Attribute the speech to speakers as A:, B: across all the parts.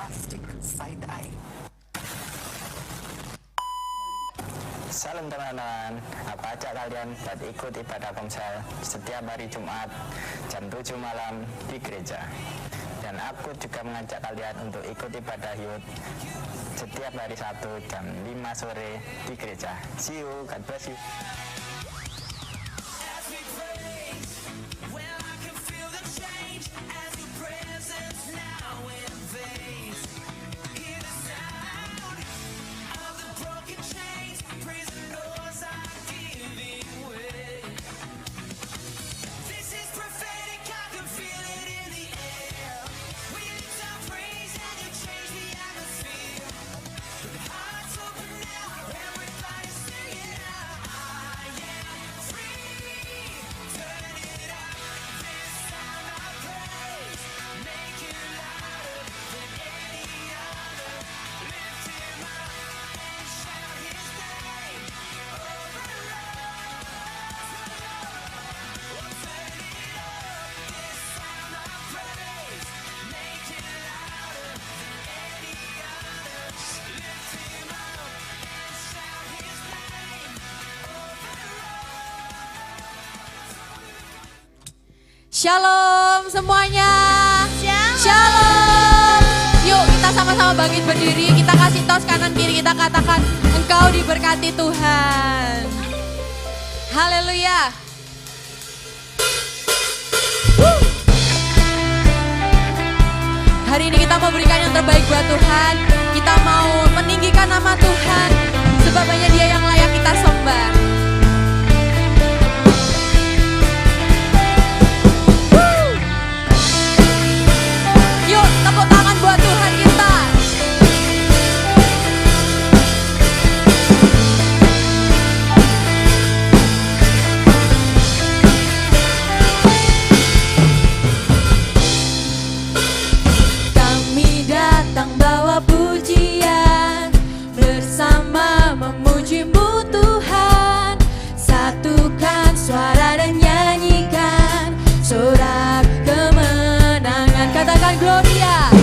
A: plastic side eye.
B: Salam teman-teman, apa ajak kalian buat ikut ibadah komsel setiap hari Jumat jam 7 malam di gereja. Dan aku juga mengajak kalian untuk ikut ibadah yud setiap hari Sabtu jam 5 sore di gereja. See you, God bless you.
C: Shalom semuanya. Shalom. Yuk kita sama-sama bangkit berdiri. Kita kasih tos kanan kiri. Kita katakan engkau diberkati Tuhan. Haleluya. Hari ini kita mau berikan yang terbaik buat Tuhan. Kita mau meninggikan nama Tuhan. Sebab hanya Dia yang layak kita sembah. Tepuk tangan buat Tuhan kita. Kami datang bawa pujian, bersama memuji-Mu Tuhan. Satukan suara dan nyanyikan sorak kemenangan. Katakan Gloria.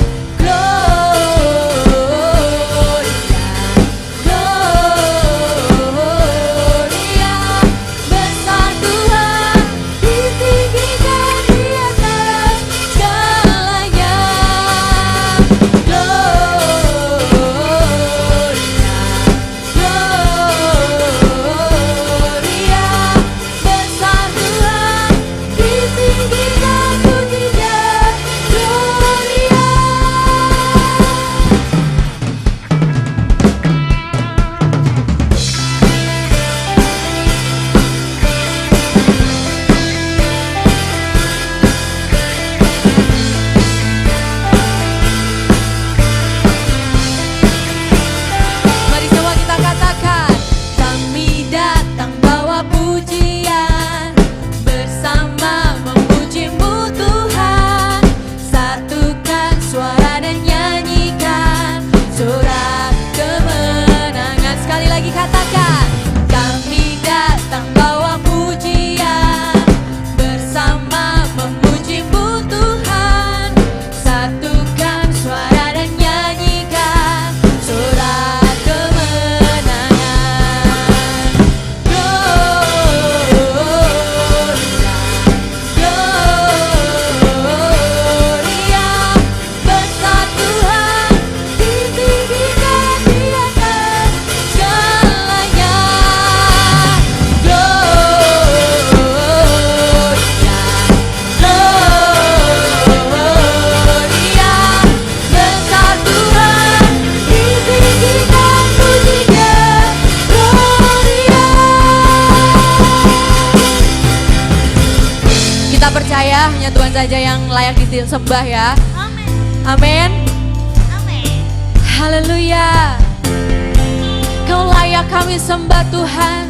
C: Hanya Tuhan saja yang layak disembah ya.
D: Amin.
C: Amin.
D: Amin.
C: Haleluya. Kau layak kami sembah Tuhan.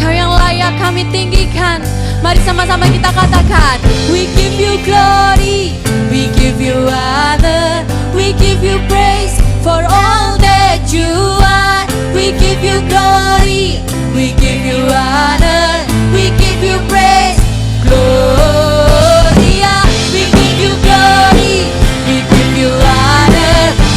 C: Kau yang layak kami tinggikan. Mari sama-sama kita katakan, we give you glory, we give you honor, we give you praise for all that you are. We give you glory, we give you honor, we give you praise. Gloria, we give you glory, we give you honor.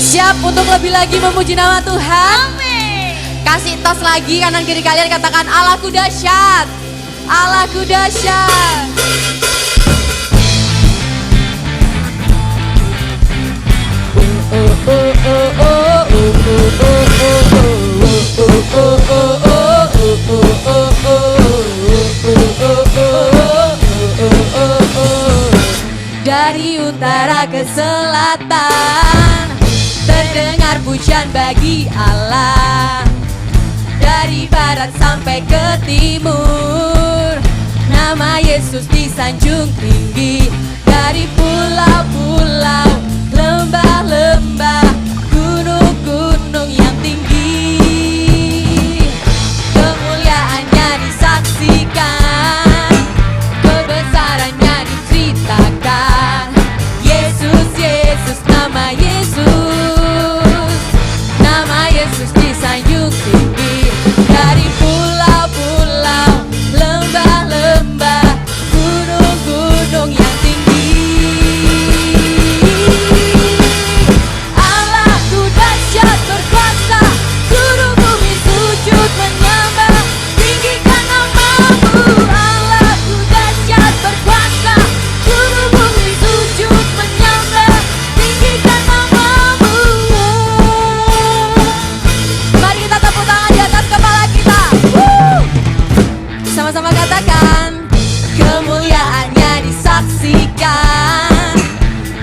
C: Siap untuk lebih lagi memuji nama Tuhan? Amin. Kasih tos lagi kanan kiri kalian, katakan Allahku dahsyat. Allahku dahsyat. Dari utara ke selatan terdengar pujian bagi Allah. Dari barat sampai ke timur nama Yesus disanjung tinggi. Dari pulau-pulau, lembah-lembah, gunung-gunung yang tinggi, kemuliaannya disaksikan, kebesarannya diceritakan. Yesus, Yesus, nama Yesus, nama Yesus disanjung tinggi. Dari pulau-pulau, lembah-lembah, gunung-gunung yang tinggi, Allahku dahsyat berkuasa, seluruh bumi sujud menyembah, tinggikan namamu. Allahku dahsyat berkuasa, seluruh bumi sujud menyembah, tinggikan namamu. Mari kita tepuk tangan di atas kepala kita. Sama-sama katakan, kemuliaannya disaksikan,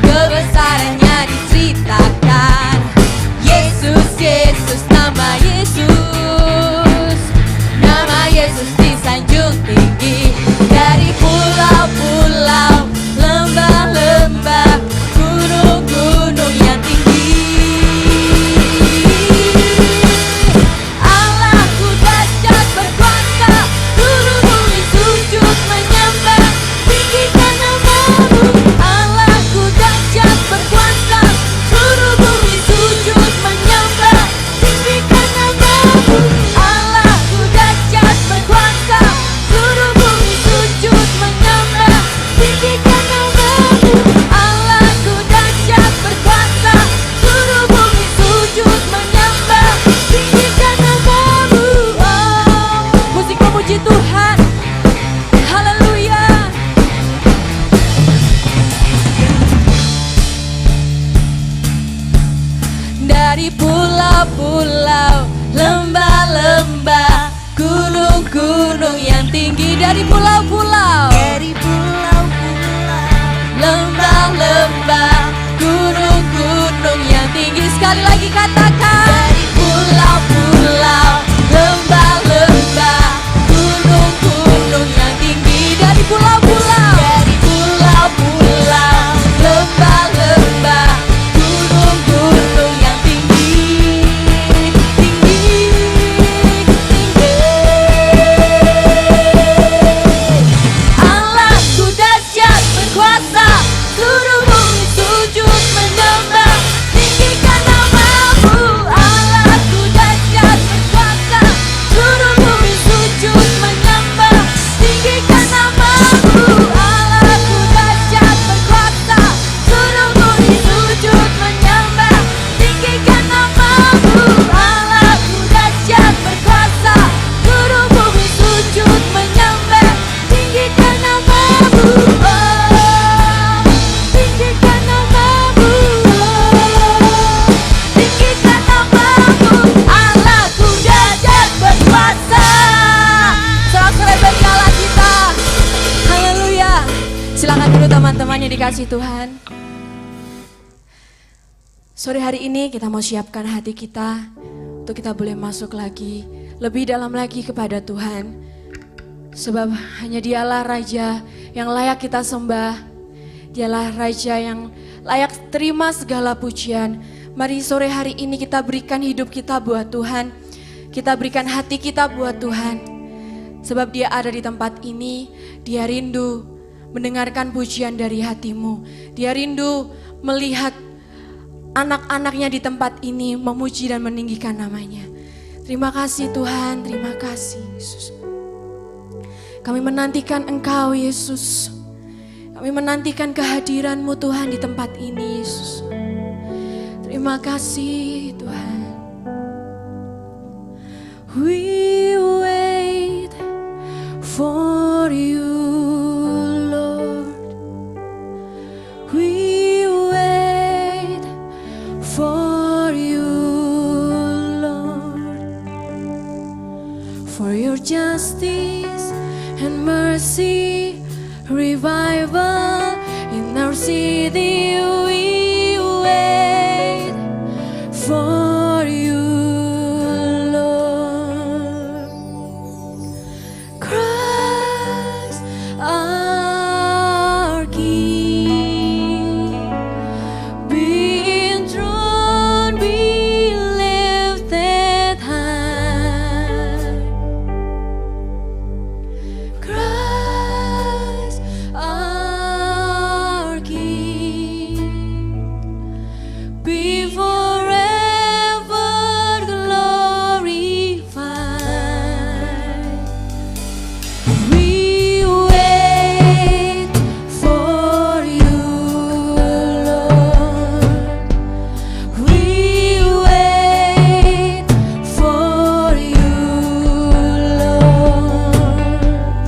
C: kebesarannya diceritakan. Yesus, Yesus, nama Yesus, nama Yesus disanjung tinggi. Dari pulau-pulau, lembah-lembah, gunung-gunung yang tinggi, Allahku dahsyat berkuasa, seluruh bumi sujud menyembah, tinggikan namamu. Allahku dahsyat berkuasa, seluruh bumi sujud menyembah, tinggikan namamu. Allahku dahsyat berkuasa, seluruh bumi sujud menyembah, tinggikan namamu. Allahku dahsyat berkuasa, seluruh bumi sujud menyembah, tinggikan namamu. Oh, musik memuji Tuhan. Haleluya. Dari pulau-pulau, lembah-lembah, gunung-gunung yang tinggi. Dari pulau-pulau, lembah-lembah, gunung-gunung yang tinggi. Sekali lagi katakan, dari pulau-pulau, lembah-lembah, gunung-gunung yang tinggi. Dari pulau-pulau, lembah-lembah, gunung-gunung yang tinggi, tinggi, tinggi. Allahku dahsyat berkuasa, seluruh bumi sujud menyembah, tinggikan namamu. Allahku dahsyat berkuasa, seluruh bumi sujud menyembah, tinggikan namamu. Allahku dahsyat berkuasa, seluruh bumi sujud menyembah, tinggikan namamu. Allahku dahsyat berkuasa, seluruh bumi sujud menyembah, tinggikan namamu. Oh, tinggikan namamu. Oh, tinggikan namamu. Allahku dahsyat berkuasa. Sorak-sorai bagi Allah kita. Haleluya. Silakan dulu teman-teman yang dikasih Tuhan. Sore hari ini kita mau siapkan hati kita untuk kita boleh masuk lagi, lebih dalam lagi kepada Tuhan. Sebab hanya Dialah Raja yang layak kita sembah. Dialah Raja yang layak terima segala pujian. Mari sore hari ini kita berikan hidup kita buat Tuhan. Kita berikan hati kita buat Tuhan. Sebab Dia ada di tempat ini, Dia rindu mendengarkan pujian dari hatimu. Dia rindu melihat anak-anaknya di tempat ini memuji dan meninggikan namanya. Terima kasih Tuhan, terima kasih Yesus. Kami menantikan Engkau Yesus. Kami menantikan kehadiran-Mu Tuhan di tempat ini Yesus. Terima Terima kasih Tuhan. We wait for you, Lord. We wait for you, Lord. For your justice and mercy, revival in our city. We wait for you, Lord. Christ our King, be enthroned, be lifted high. Christ our King, be forever glorified. We wait for you, Lord. We wait for you, Lord.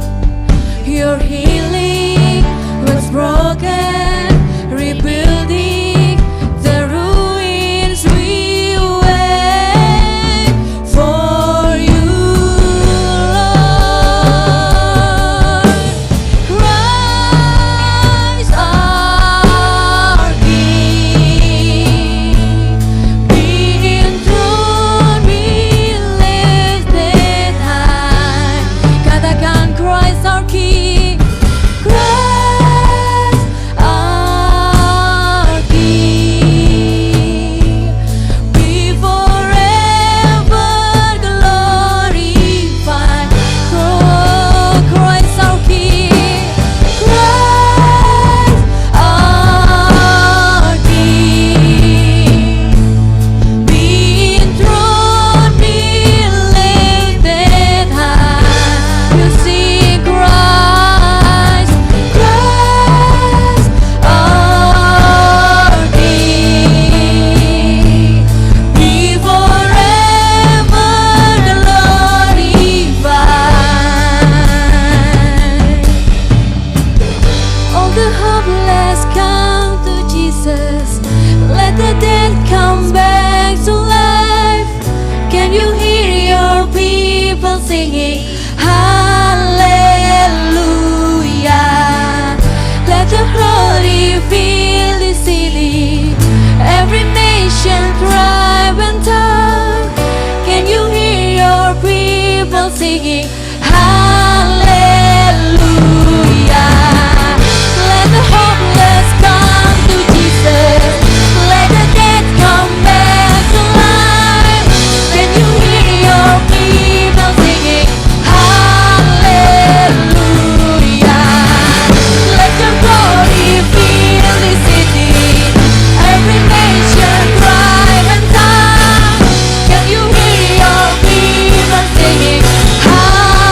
C: Your healing was broken, rebuilding the ruins. We wait for you, Lord. Christ our King, be enthroned, be lifted high. Katakan Christ our King, Christ our King, be forever glorified. Oh, Christ our King, Christ our King, be enthroned, be lifted high. You see Christ, Christ our King, be forever glorified. All the hopeless come to Jesus. Let the dead come back to life. Can you hear your people singing Hallelujah? Let the glory fill the city. Every nation, tribe and tongue. Can you hear your people singing Hallelujah? Let the hopeless come to Jesus. Let the dead come back to life. Can you hear your people singing Hallelujah? Let your glory fill the city. Every nation, tribe and tongue. Can you hear your people singing Hallelujah?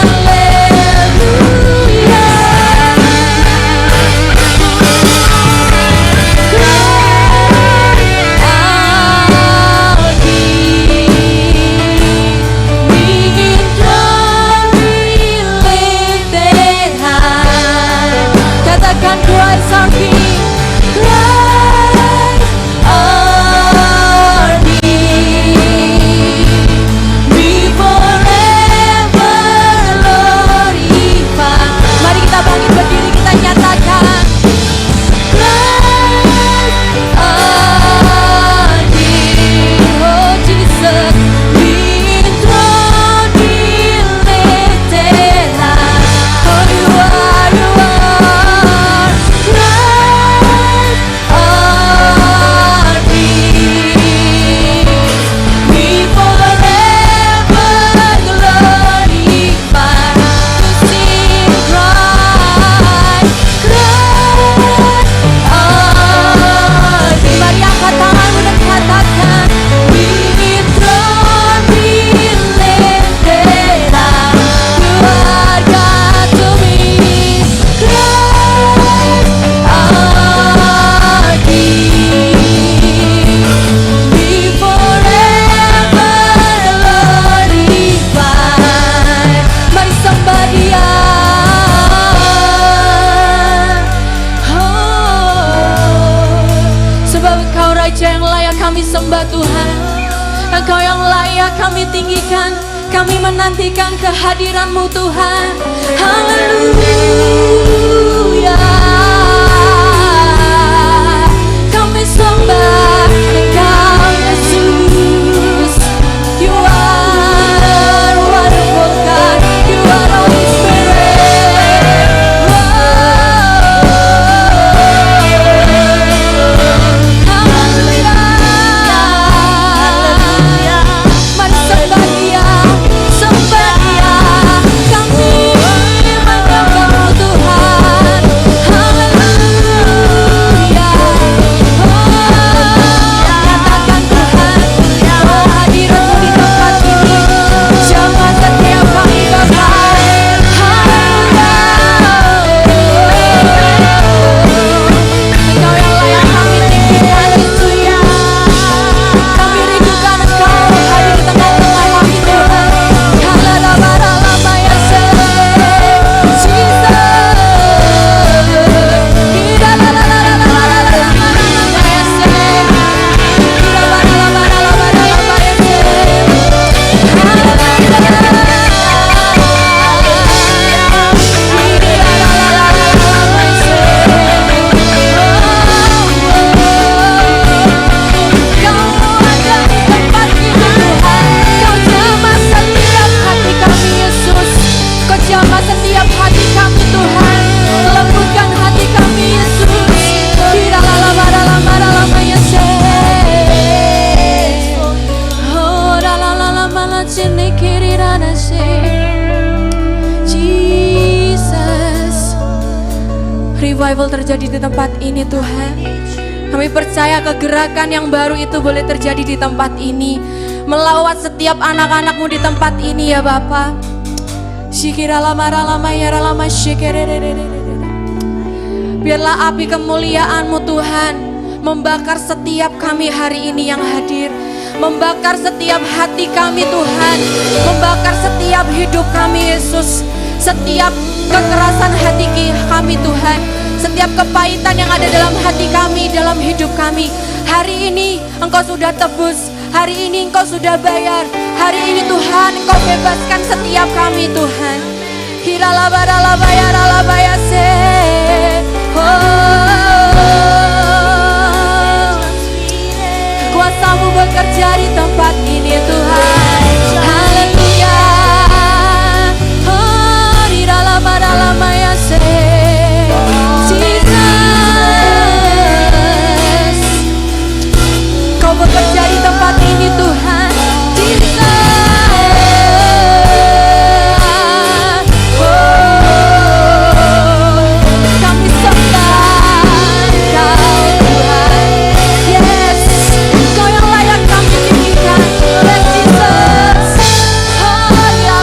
C: Engkau yang layak kami tinggikan, kami menantikan kehadiran-Mu Tuhan. Haleluya. Kami sembah Engkau Yesus. You are wonderful God. You are Holy Spirit. Haleluya. Mari sembah Dia, sembah Dia. Kami menyembah-Mu Tuhan. Haleluya. Katakan Tuhan, hadirat-Mu di tempat ini. Jamah setiap kami Bapa. Haleluya. Engkau yang layak kami tinggikan itu ya. Kami rindukan Engkau hadir di tengah-tengah kami Tuhan. Halalalama ya Jesus. Jamah setiap hati kami Tuhan, lembutkan hati kami Yesus. Kira-lala-lama-lama Yesus. Oh, la-la-la-la-la cini kiri-rana Jesus. Revival terjadi di tempat ini Tuhan. Kami percaya kegerakan yang baru itu boleh terjadi di tempat ini, melawat setiap anak-anak-Mu di tempat ini ya Bapa. Biarlah api kemuliaan-Mu Tuhan membakar setiap kami hari ini yang hadir, membakar setiap hati kami Tuhan, membakar setiap hidup kami Yesus, setiap kekerasan hati kami Tuhan, setiap kepahitan yang ada dalam hati kami, dalam hidup kami. Hari ini Engkau sudah tebus, hari ini Engkau sudah bayar, hari ini Tuhan Engkau bebaskan setiap kami Tuhan. Hiralabaralabayaralabayase. Kuasa-Mu bekerja di tempat ini Tuhan. Haleluya. Hiralabaralabayase. Jesus, Kau bekerja di tempat ini Tuhan. Kami sembah Engkau Tuhan. Yes, Kau yang layak kami tinggikan. Yes Jesus. Oh ya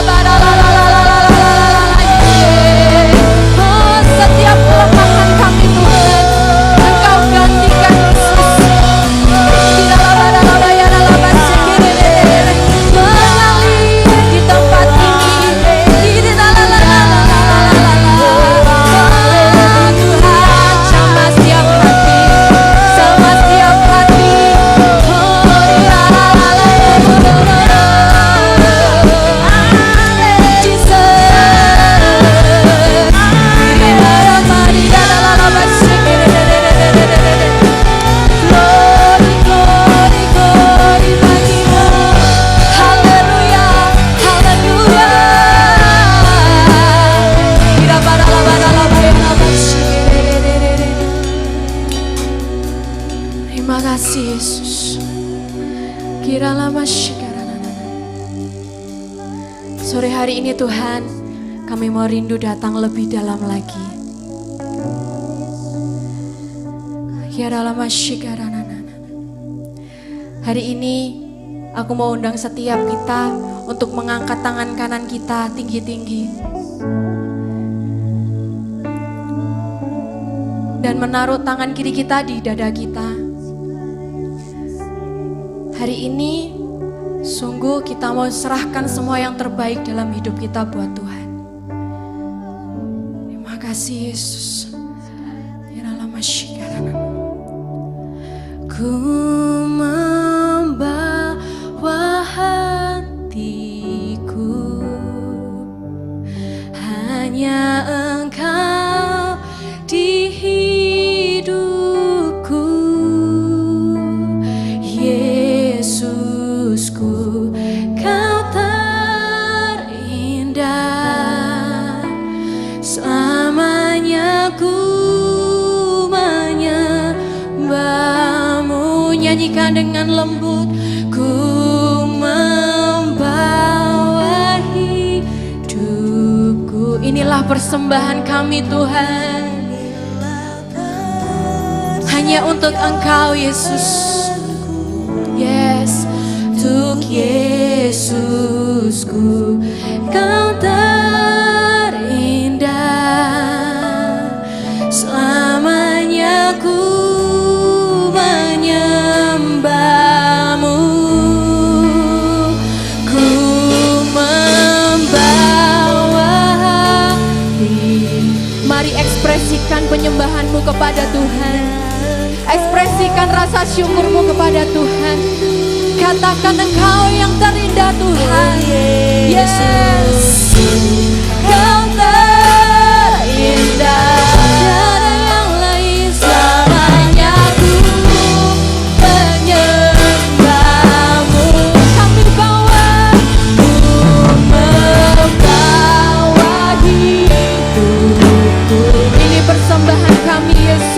C: oh setiap kelemahan kami Tuhan Engkau gantikan Yesus. Mengalir di tempat ini. Tuhan jamah setiap hati, jamah setiap hati. Terima kasih Yesus. Sore hari ini Tuhan, kami mau rindu datang lebih dalam lagi. Hari ini aku mau undang setiap kita untuk mengangkat tangan kanan kita tinggi-tinggi dan menaruh tangan kiri kita di dada kita. Hari ini sungguh kita mau serahkan semua yang terbaik dalam hidup kita buat Tuhan. Terima kasih Yesus. Ku membawa dengan lembut. Ku membawa hidupku. Inilah persembahan kami Tuhan, hanya untuk Engkau Yesus. Yes, untuk Yesusku, Kau terindah. Selamanya ku menyembahmu. Ku membawa hati. Mari ekspresikan penyembahanmu kepada Tuhan. Ekspresikan rasa syukurmu kepada Tuhan. Katakan Engkau yang terindah Tuhan. Yesus, Kau terindah. Tiada yang lain. Selamanya ku menyembahmu. Kami bawa, ku membawa hidupku. Ini persembahan kami Yesus.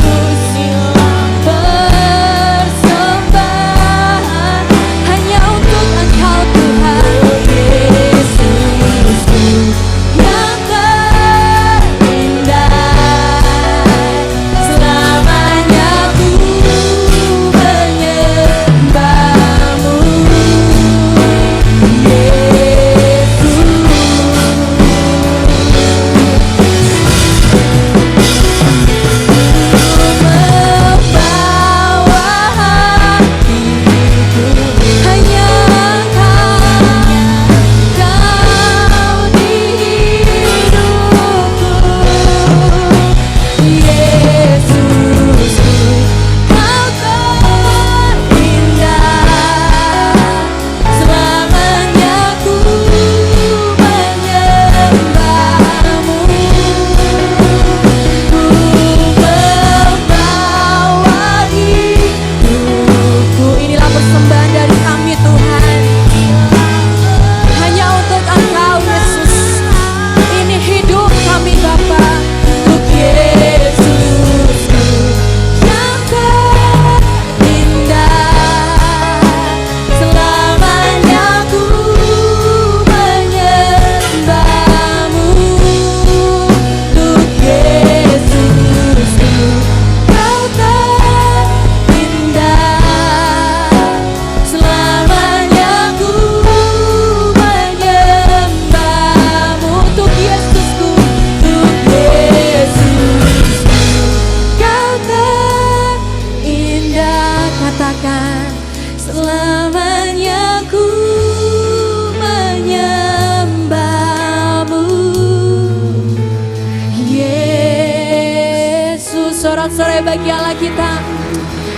C: Sorak-sorai bagi Allah kita.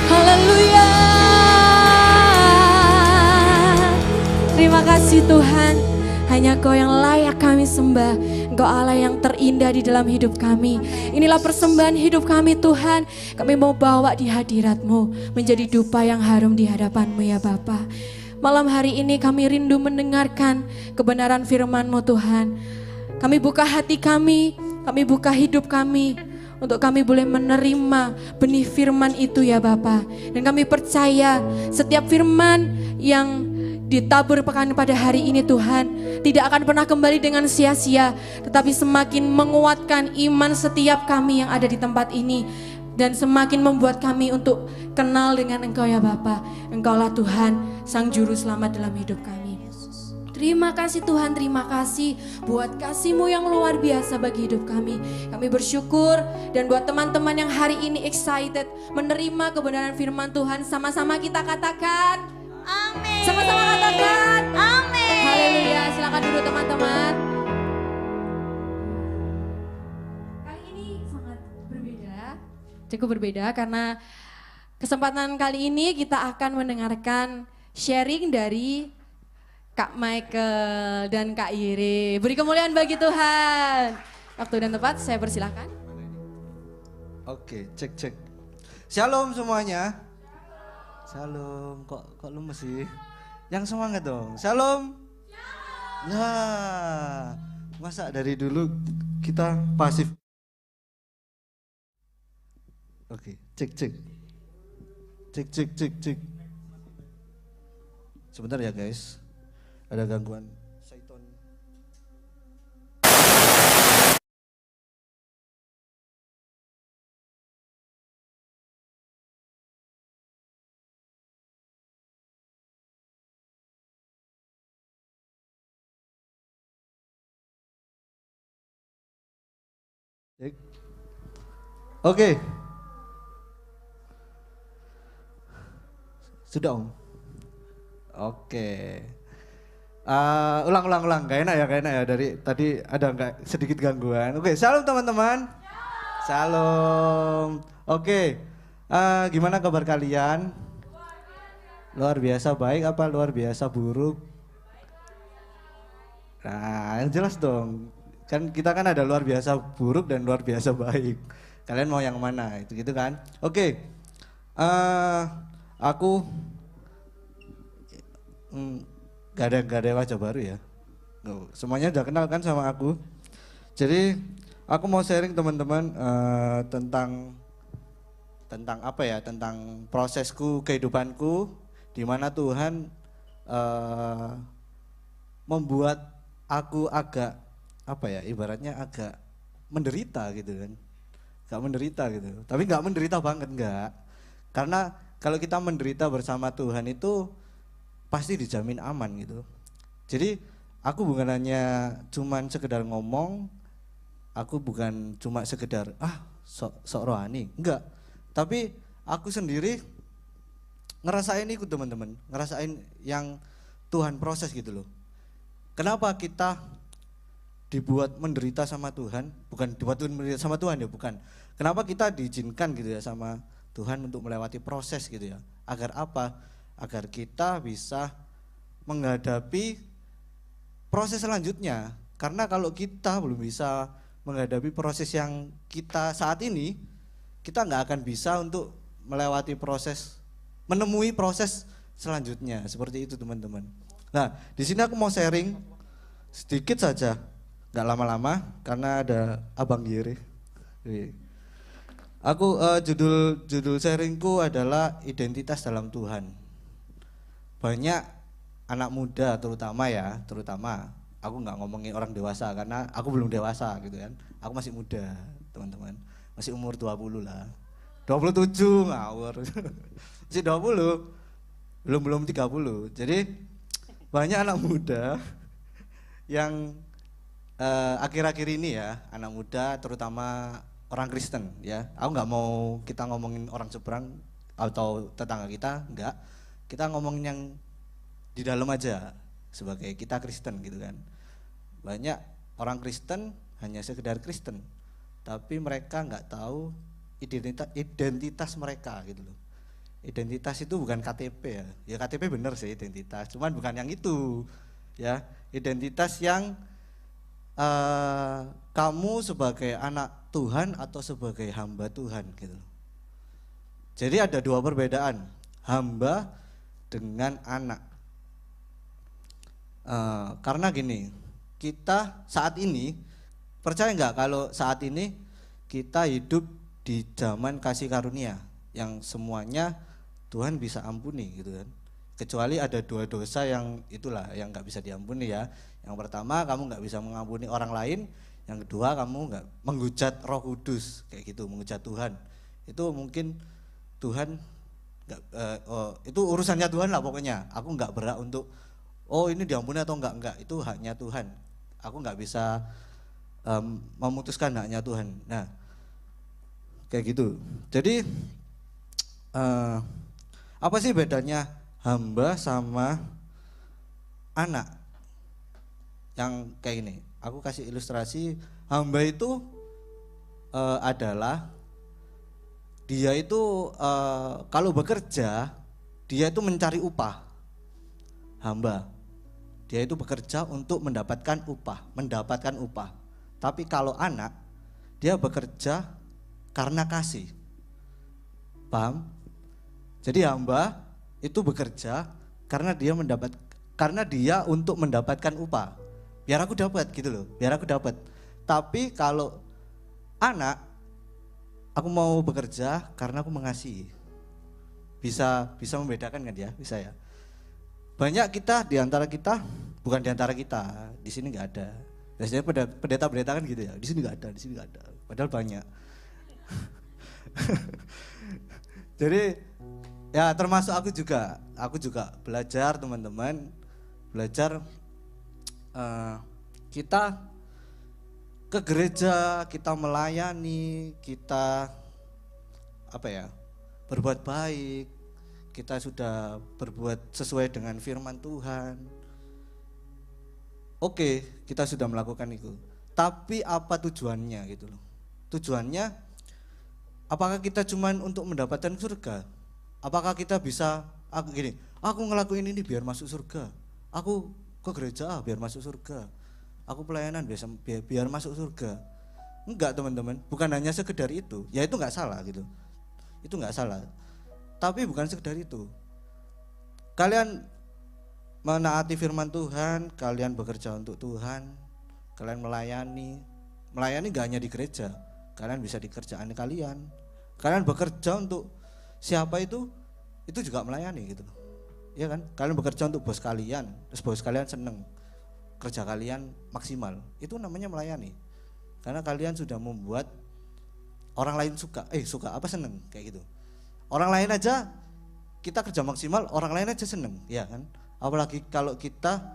C: Haleluya. Terima kasih Tuhan. Hanya Kau yang layak kami sembah. Engkau Allah yang terindah di dalam hidup kami. Inilah persembahan hidup kami Tuhan. Kami mau bawa di hadirat-Mu menjadi dupa yang harum di hadapan-Mu ya Bapa. Malam hari ini kami rindu mendengarkan kebenaran firman-Mu Tuhan. Kami buka hati kami buka hidup kami, untuk kami boleh menerima benih firman itu ya Bapa. Dan kami percaya setiap firman yang ditaburkan pada hari ini Tuhan tidak akan pernah kembali dengan sia-sia, tetapi semakin menguatkan iman setiap kami yang ada di tempat ini, dan semakin membuat kami untuk kenal dengan Engkau ya Bapa. Engkaulah Tuhan, Sang Juru Selamat dalam hidup kami. Terima kasih Tuhan, terima kasih buat kasih-Mu yang luar biasa bagi hidup kami. Kami bersyukur, dan buat teman-teman yang hari ini excited menerima kebenaran firman Tuhan, sama-sama kita katakan amin. Sama-sama katakan amin. Haleluya, silakan duduk teman-teman. Kali ini sangat berbeda, cukup berbeda karena kesempatan kali ini kita akan mendengarkan sharing dari Kak Michael dan Kak Yere. Beri kemuliaan bagi Tuhan. Waktu dan tempat saya persilahkan.
A: Oke, cek. Shalom semuanya. Shalom. Kok lemes sih? Yang semangat dong. Shalom. Nah, masa dari dulu kita pasif. Oke, cek. Sebentar ya guys, ada gangguan Saiton. Cek. Oke. Sudah Om. Oke. Ulang. Gak enak ya. Dari tadi ada nggak sedikit gangguan. Oke, shalom teman-teman. Shalom. Oke. Gimana kabar kalian? Luar biasa baik apa luar biasa buruk? Nah, yang jelas dong. Kan kita kan ada luar biasa buruk dan luar biasa baik. Kalian mau yang mana? Itu gitu kan? Oke. Aku gak ada wajah baru ya. Semuanya udah kenal kan sama aku. Jadi aku mau sharing teman-teman tentang apa ya? Tentang prosesku kehidupanku, di mana Tuhan membuat aku agak apa ya? Ibaratnya agak menderita gitu kan. Gak menderita gitu. Tapi gak menderita banget enggak. Karena kalau kita menderita bersama Tuhan itu pasti dijamin aman gitu. Jadi aku bukan hanya cuman sekedar ngomong, aku bukan cuma sekedar sok rohani, enggak. Tapi aku sendiri ngerasain itu teman-teman, ngerasain yang Tuhan proses gitu loh. Kenapa kita dibuat menderita sama Tuhan? Bukan dibuat menderita sama Tuhan ya, bukan. Kenapa kita diizinkan gitu ya sama Tuhan untuk melewati proses gitu ya? Agar apa? Agar kita bisa menghadapi proses selanjutnya. Karena kalau kita belum bisa menghadapi proses yang kita saat ini, kita nggak akan bisa untuk melewati proses, menemui proses selanjutnya. Seperti itu teman-teman. Nah, di sini aku mau sharing sedikit saja, nggak lama-lama, karena ada Abang Giri. Aku judul sharingku adalah identitas dalam Tuhan. Banyak anak muda terutama aku nggak ngomongin orang dewasa karena aku belum dewasa gitu kan, aku masih muda teman-teman, masih umur 20 lah, 27 ngawur masih 20, belum 30. Jadi banyak anak muda yang akhir-akhir ini ya, anak muda terutama orang Kristen ya, aku nggak mau kita ngomongin orang seberang atau tetangga kita, enggak. Kita ngomongin yang di dalam aja sebagai kita Kristen gitu kan. Banyak orang Kristen hanya sekedar Kristen, tapi mereka nggak tahu identitas mereka gitu loh. Identitas itu bukan KTP ya. Ya KTP bener sih identitas, cuman bukan yang itu ya. Identitas yang kamu sebagai anak Tuhan atau sebagai hamba Tuhan gitu. Jadi ada dua perbedaan, hamba dengan anak. Karena gini, kita saat ini, percaya nggak kalau saat ini kita hidup di zaman kasih karunia yang semuanya Tuhan bisa ampuni gitu kan. Kecuali ada dua dosa yang itulah yang nggak bisa diampuni ya. Yang pertama, kamu nggak bisa mengampuni orang lain. Yang kedua, kamu nggak menghujat Roh Kudus kayak gitu, menghujat Tuhan. Itu mungkin Tuhan itu urusannya Tuhan lah pokoknya. Aku nggak berhak untuk ini diampuni atau enggak, itu haknya Tuhan. Aku nggak bisa memutuskan haknya Tuhan. Nah, kayak gitu. Jadi apa sih bedanya hamba sama anak? Yang kayak gini, aku kasih ilustrasi. Hamba itu adalah dia itu kalau bekerja, dia itu mencari upah. Hamba, dia itu bekerja untuk mendapatkan upah. Tapi kalau anak, dia bekerja karena kasih. Paham? Jadi hamba itu bekerja karena dia untuk mendapatkan upah. Biar aku dapat gitu loh, biar aku dapat. Tapi kalau anak, aku mau bekerja karena aku mengasihi. Bisa membedakan kan ya? Bisa ya. banyak kita di antara kita, bukan di antara kita, di sini nggak ada. Biasanya pendeta-pendeta kan gitu ya, di sini nggak ada, di sini nggak ada. Padahal banyak. Jadi ya termasuk aku juga belajar teman-teman, belajar kita ke gereja, kita melayani, kita berbuat baik, kita sudah berbuat sesuai dengan firman Tuhan. Oke, kita sudah melakukan itu. Tapi apa tujuannya gitu loh? Tujuannya apakah kita cuman untuk mendapatkan surga? Apakah kita bisa aku ngelakuin ini biar masuk surga. Aku ke gereja biar masuk surga. Aku pelayanan biar masuk surga. Enggak teman-teman, bukan hanya sekedar itu. Ya itu enggak salah gitu. Itu enggak salah. Tapi bukan sekedar itu. Kalian menaati firman Tuhan, kalian bekerja untuk Tuhan, kalian melayani enggak hanya di gereja, kalian bisa di kerjaan kalian bekerja untuk siapa itu juga melayani gitu, ya kan? Kalian bekerja untuk bos kalian, terus bos kalian seneng, kerja kalian maksimal, itu namanya melayani, karena kalian sudah membuat orang lain seneng kayak gitu. Orang lain aja kita kerja maksimal, orang lain aja seneng, ya kan? Apalagi kalau kita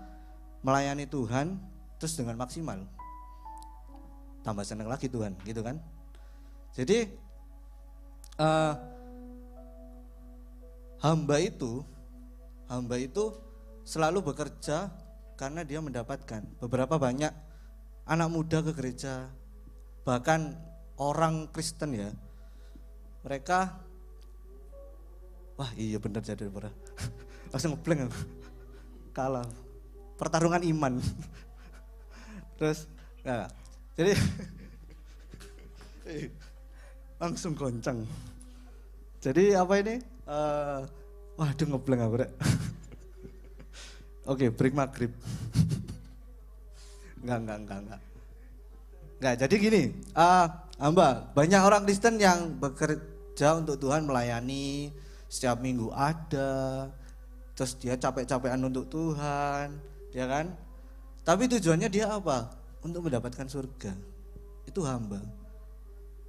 A: melayani Tuhan terus dengan maksimal, tambah seneng lagi Tuhan, gitu kan? Jadi hamba itu selalu bekerja karena dia mendapatkan. Beberapa banyak anak muda ke gereja, bahkan orang Kristen ya, mereka wah iya bener jadi pernah langsung ngeblank aku. Kalah pertarungan iman. Terus nah, jadi langsung goncang. Jadi apa ini? Waduh ngeblank aku rek. Oke, break maghrib. Enggak, jadi gini, hamba, banyak orang Kristen yang bekerja untuk Tuhan, melayani, setiap minggu ada, terus dia capek-capekan untuk Tuhan, ya kan? Tapi tujuannya dia apa? Untuk mendapatkan surga. Itu hamba.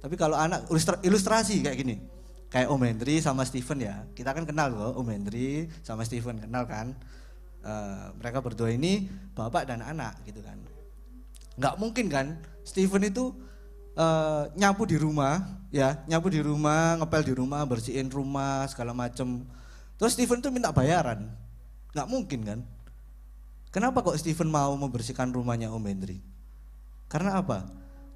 A: Tapi kalau anak ilustrasi kayak gini, kayak Om Hendri sama Steven ya, kita kan kenal kok, Om Hendri sama Steven kenal kan? Mereka berdua ini bapak dan anak gitu kan. Nggak mungkin kan Steven itu nyapu di rumah, ngepel di rumah, bersihin rumah segala macem. Terus Steven tuh minta bayaran, nggak mungkin kan? Kenapa kok Steven mau membersihkan rumahnya Om Hendri? Karena apa?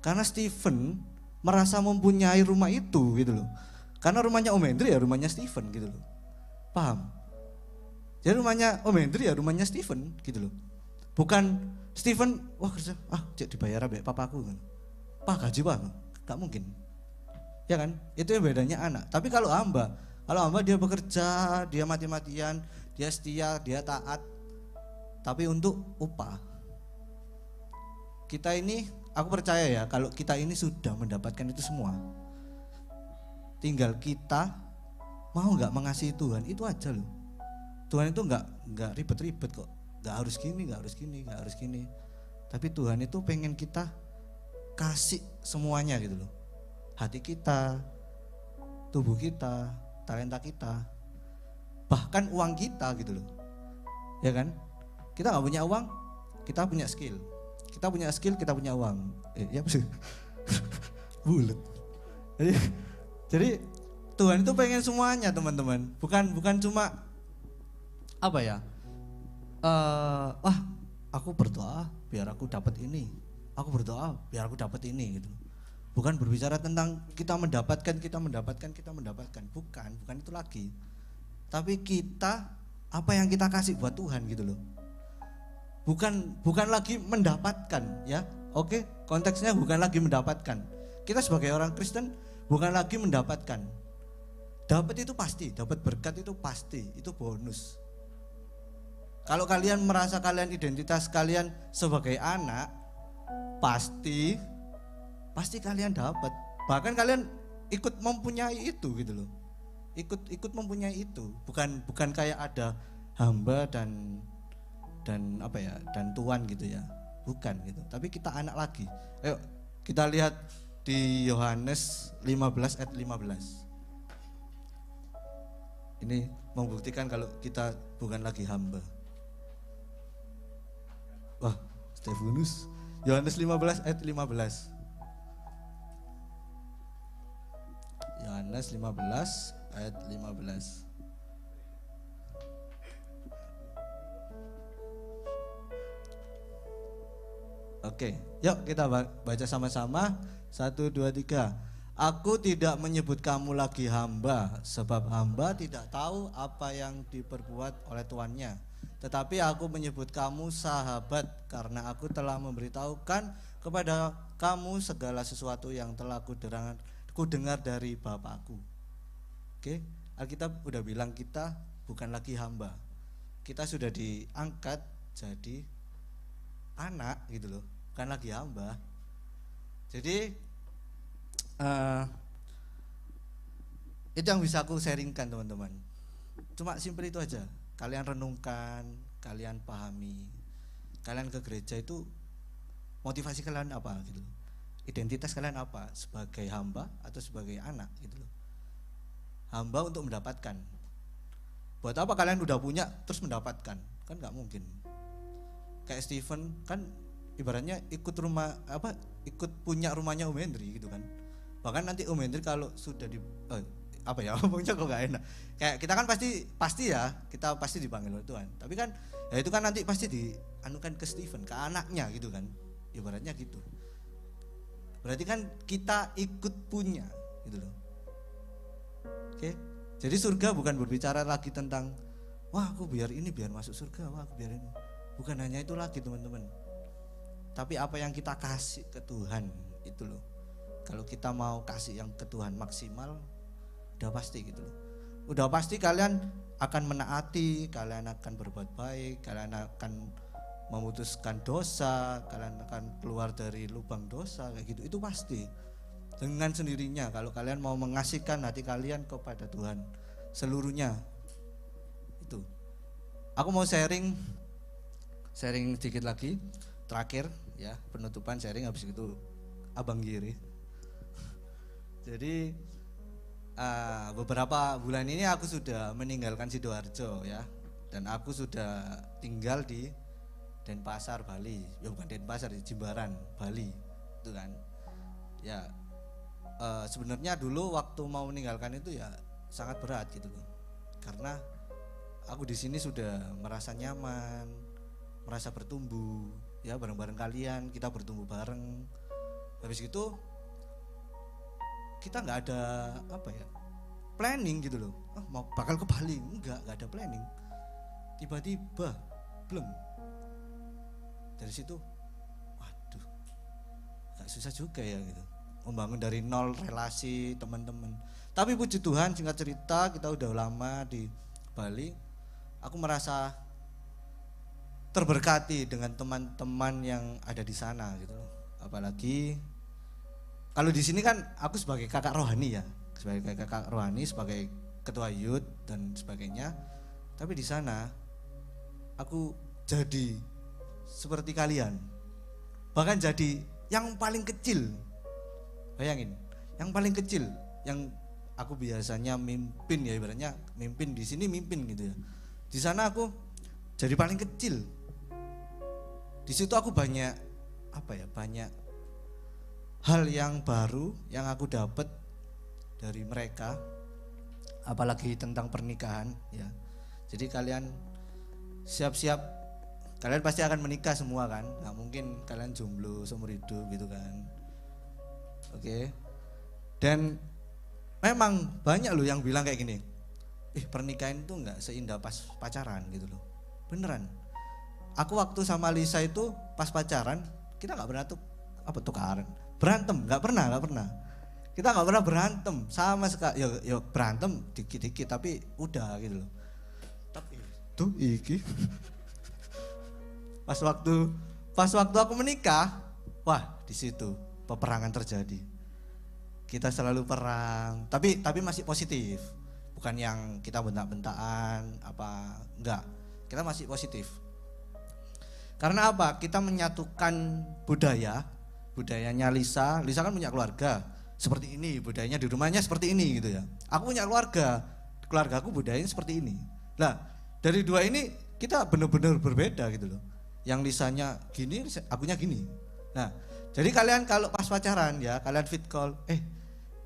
A: Karena Steven merasa mempunyai rumah itu gitu loh. Karena rumahnya Om Hendri ya rumahnya Steven gitu loh. Paham? Jadi rumahnya Om Hendri ya rumahnya Steven gitu loh. Bukan Steven, wah kerja, cek dibayar abek papaku kan. Pak gaji pak, gak mungkin. Ya kan? Itu yang bedanya anak. Tapi kalau hamba dia bekerja, dia mati-matian, dia setia, dia taat. Tapi untuk upah. Kita ini, aku percaya ya kalau kita ini sudah mendapatkan itu semua. Tinggal kita mau gak mengasihi Tuhan, itu aja loh. Tuhan itu gak ribet-ribet kok. Gak harus gini. Tapi Tuhan itu pengen kita kasih semuanya gitu loh. Hati kita, tubuh kita, talenta kita, bahkan uang kita gitu loh. Ya kan? Kita gak punya uang, kita punya skill. Kita punya skill, kita punya uang. Ya sih. Bulet. Jadi Tuhan itu pengen semuanya teman-teman. Bukan cuma apa ya? Aku berdoa biar aku dapat ini. Aku berdoa biar aku dapat ini gitu. Bukan berbicara tentang kita mendapatkan. Bukan itu lagi. Tapi kita apa yang kita kasih buat Tuhan gitu loh. Bukan lagi mendapatkan ya. Oke, konteksnya bukan lagi mendapatkan. Kita sebagai orang Kristen bukan lagi mendapatkan. Dapat itu pasti, dapat berkat itu pasti, itu bonus. Kalau kalian merasa kalian identitas kalian sebagai anak, pasti kalian dapat. Bahkan kalian ikut mempunyai itu gitu loh. Ikut mempunyai itu. Bukan kayak ada hamba dan apa ya, dan tuan gitu ya, bukan gitu, tapi kita anak lagi. Ayo kita lihat di Yohanes 15 ayat 15. Ini membuktikan kalau kita bukan lagi hamba. Wah, Stefanus. Yohanes 15 ayat 15. Yohanes 15 ayat 15. Oke, yuk kita baca sama-sama. 1, 2, 3. Aku tidak menyebut kamu lagi hamba, sebab hamba tidak tahu apa yang diperbuat oleh tuannya. Tetapi aku menyebut kamu sahabat, karena aku telah memberitahukan kepada kamu segala sesuatu yang telah kudengar dari Bapakku. Oke, Alkitab udah bilang kita bukan lagi hamba. Kita sudah diangkat jadi anak gitu loh, bukan lagi hamba. Jadi itu yang bisa aku sharingkan teman-teman. Cuma simpel itu aja. Kalian renungkan, kalian pahami. Kalian ke gereja itu motivasi kalian apa gitu loh. Identitas kalian apa? Sebagai hamba atau sebagai anak gitu loh. Hamba untuk mendapatkan. Buat apa kalian udah punya terus mendapatkan? Kan nggak mungkin. Kayak Stephen kan ibaratnya ikut punya rumahnya Om Hendri gitu kan. Bahkan nanti Om Hendri kalau sudah apa ya, ngomongnya kok gak enak. Kayak kita kan pasti ya, kita pasti dipanggil oleh Tuhan. Tapi kan ya itu kan nanti pasti dianukan ke Stephen, ke anaknya gitu kan. Ibaratnya gitu. Berarti kan kita ikut punya gitu loh. Oke. Jadi surga bukan berbicara lagi tentang wah aku biar masuk surga, wah aku biar ini. Bukan hanya itu lagi teman-teman. Tapi apa yang kita kasih ke Tuhan itu loh. Kalau kita mau kasih yang ke Tuhan maksimal, udah pasti gitu loh. Udah pasti kalian akan menaati, kalian akan berbuat baik, kalian akan memutuskan dosa, kalian akan keluar dari lubang dosa kayak gitu. Itu pasti. Dengan sendirinya kalau kalian mau mengasihkan hati kalian kepada Tuhan seluruhnya. Itu. Aku mau sharing sedikit lagi terakhir ya, penutupan sharing, habis itu Abang Giri. Jadi beberapa bulan ini aku sudah meninggalkan Sidoarjo ya, dan aku sudah tinggal di Denpasar, Bali. Ya bukan Denpasar, di Jimbaran, Bali itu kan. Ya sebenarnya dulu waktu mau meninggalkan itu ya sangat berat gitu loh. Karena aku di sini sudah merasa nyaman, merasa bertumbuh ya, bareng-bareng kalian kita bertumbuh bareng. Habis itu kita nggak ada apa ya, planning gitu loh. Mau bakal ke Bali, nggak ada planning. Tiba-tiba belum. Dari situ waduh, agak susah juga ya gitu, membangun dari nol relasi teman-teman. Tapi puji Tuhan, singkat cerita kita udah lama di Bali. Aku merasa terberkati dengan teman-teman yang ada di sana gitu loh. Apalagi kalau di sini kan aku sebagai kakak rohani ya, sebagai kakak rohani, sebagai ketua youth dan sebagainya. Tapi di sana aku jadi seperti kalian, bahkan jadi yang paling kecil. Bayangin, yang paling kecil, yang aku biasanya mimpin ya, ibaratnya mimpin di sini mimpin gitu ya. Di sana aku jadi paling kecil. Di situ aku banyak hal yang baru yang aku dapat dari mereka, apalagi tentang pernikahan ya. Jadi kalian siap-siap, kalian pasti akan menikah semua kan, nggak mungkin kalian jomblo seumur hidup gitu kan. Oke. Dan memang banyak loh yang bilang kayak gini, pernikahan itu nggak seindah pas pacaran gitu loh. Beneran. Aku waktu sama Lisa itu pas pacaran kita nggak pernah tukaran, berantem nggak pernah. Kita nggak pernah berantem sama sekali. Yo berantem dikit-dikit tapi udah gitu loh. Tapi tuh iki pas waktu aku menikah, wah di situ peperangan terjadi. Kita selalu perang, tapi masih positif. Bukan yang kita bentak-bentakan apa, enggak. kita masih positif. Karena apa? Kita menyatukan budayanya Lisa kan punya keluarga seperti ini, budayanya di rumahnya seperti ini gitu ya. Aku punya keluargaku budayanya seperti ini. Nah, dari dua ini kita benar-benar berbeda gitu loh. Yang Lisanya gini, akunya gini. Nah, jadi kalian kalau pas pacaran ya, kalian fit call,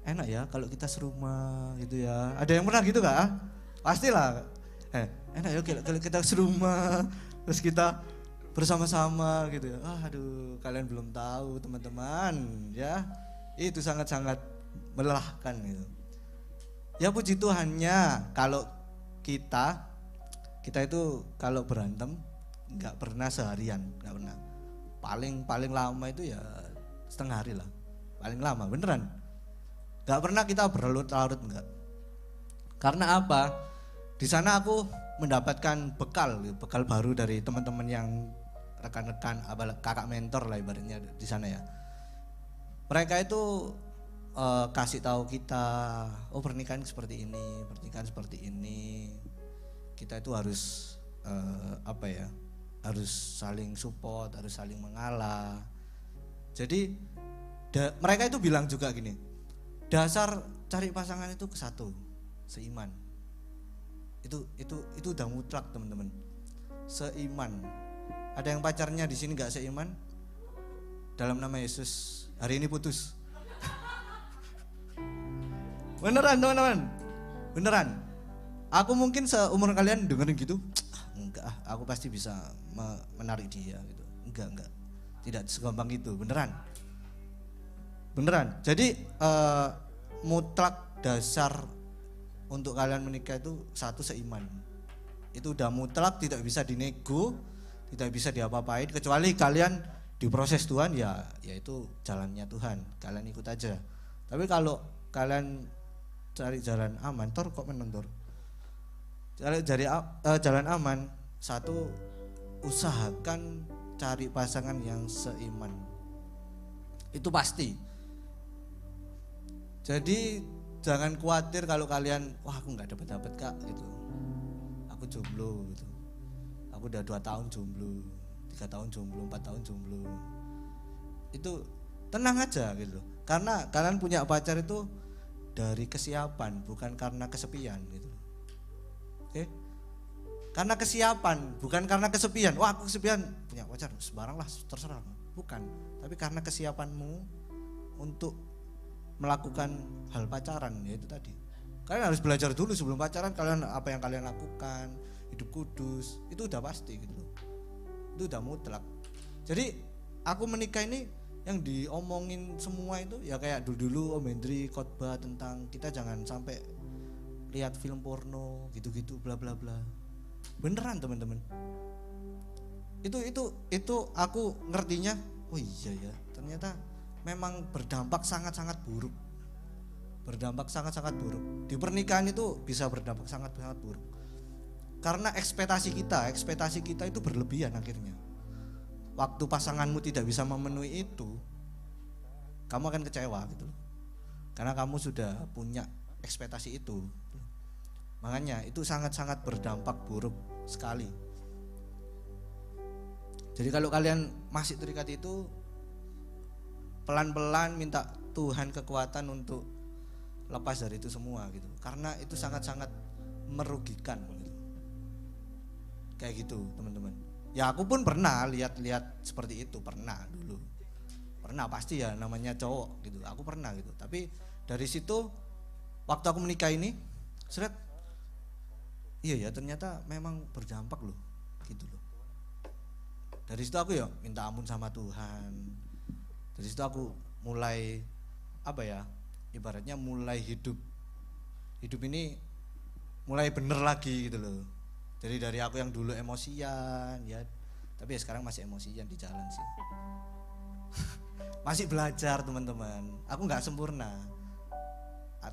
A: enak ya kalau kita serumah gitu ya. Ada yang pernah gitu gak? Pastilah. Enak ya kalau kita serumah, terus kita bersama-sama gitu ya. Aduh, kalian belum tahu teman-teman ya. Itu sangat-sangat melelahkan gitu. Ya puji Tuhannya kalau kita itu kalau berantem nggak pernah seharian, nggak pernah. Paling lama itu ya setengah hari lah. Paling lama beneran. Nggak pernah kita berlarut-larut enggak. Karena apa? Di sana aku mendapatkan bekal baru dari teman-teman yang rekan-rekan, kakak mentor lah ibaratnya di sana ya. Mereka itu kasih tahu kita, pernikahan seperti ini, kita itu harus harus saling support, harus saling mengalah. Jadi mereka itu bilang juga gini, dasar cari pasangan itu kesatu, seiman. Itu udah mutlak teman-teman, seiman. Ada yang pacarnya di sini nggak seiman? Dalam nama Yesus, hari ini putus. Beneran teman-teman, beneran. Aku mungkin seumur kalian dengerin gitu, enggak, aku pasti bisa menarik dia gitu. Enggak, tidak segampang itu, beneran. Jadi mutlak dasar untuk kalian menikah itu satu, seiman. Itu udah mutlak, tidak bisa dinego, tidak bisa diapa-apain, kecuali kalian diproses Tuhan ya itu jalannya Tuhan, kalian ikut aja. Tapi kalau kalian cari jalan aman, jalan aman, satu, usahakan cari pasangan yang seiman. Itu pasti. Jadi jangan khawatir kalau kalian, wah aku nggak dapat kak gitu, aku jomblo gitu, aku udah 2 tahun jomblo, 3 tahun jomblo, 4 tahun jomblo. Itu tenang aja gitu. Karena kalian punya pacar itu dari kesiapan, bukan karena kesepian gitu. Oke? Karena kesiapan, bukan karena kesepian. Wah, aku kesepian, punya pacar sembarang lah, terserah. Bukan, tapi karena kesiapanmu untuk melakukan hal pacaran, yaitu tadi. Kalian harus belajar dulu sebelum pacaran, kalian apa yang kalian lakukan, hidup kudus, itu udah pasti gitu loh. Itu udah mutlak. Jadi aku menikah ini yang diomongin semua itu ya kayak dulu Om Hendri khotbah tentang kita jangan sampai lihat film porno gitu-gitu bla bla bla. Beneran teman-teman. Itu aku ngertinya, oh iya ya, ternyata memang berdampak sangat-sangat buruk. Berdampak sangat-sangat buruk. Di pernikahan itu bisa berdampak sangat-sangat buruk. Karena ekspektasi kita itu berlebihan akhirnya. Waktu pasanganmu tidak bisa memenuhi itu, kamu akan kecewa gitu loh. Karena kamu sudah punya ekspektasi itu. Makanya itu sangat-sangat berdampak buruk sekali. Jadi kalau kalian masih terikat itu, pelan-pelan minta Tuhan kekuatan untuk lepas dari itu semua gitu. Karena itu sangat-sangat merugikan gitu. Kayak gitu teman-teman. Ya aku pun pernah lihat seperti itu, pernah dulu. Pernah pasti ya, namanya cowok gitu. Aku pernah gitu. Tapi dari situ waktu aku menikah ini, iya ya ternyata memang berdampak loh, gitu loh. Dari situ aku ya minta ampun sama Tuhan. Dari situ aku mulai ibaratnya mulai hidup ini mulai bener lagi gitu loh. Jadi dari aku yang dulu emosian ya, tapi ya sekarang masih emosian di jalan sih. Masih belajar teman-teman. Aku nggak sempurna.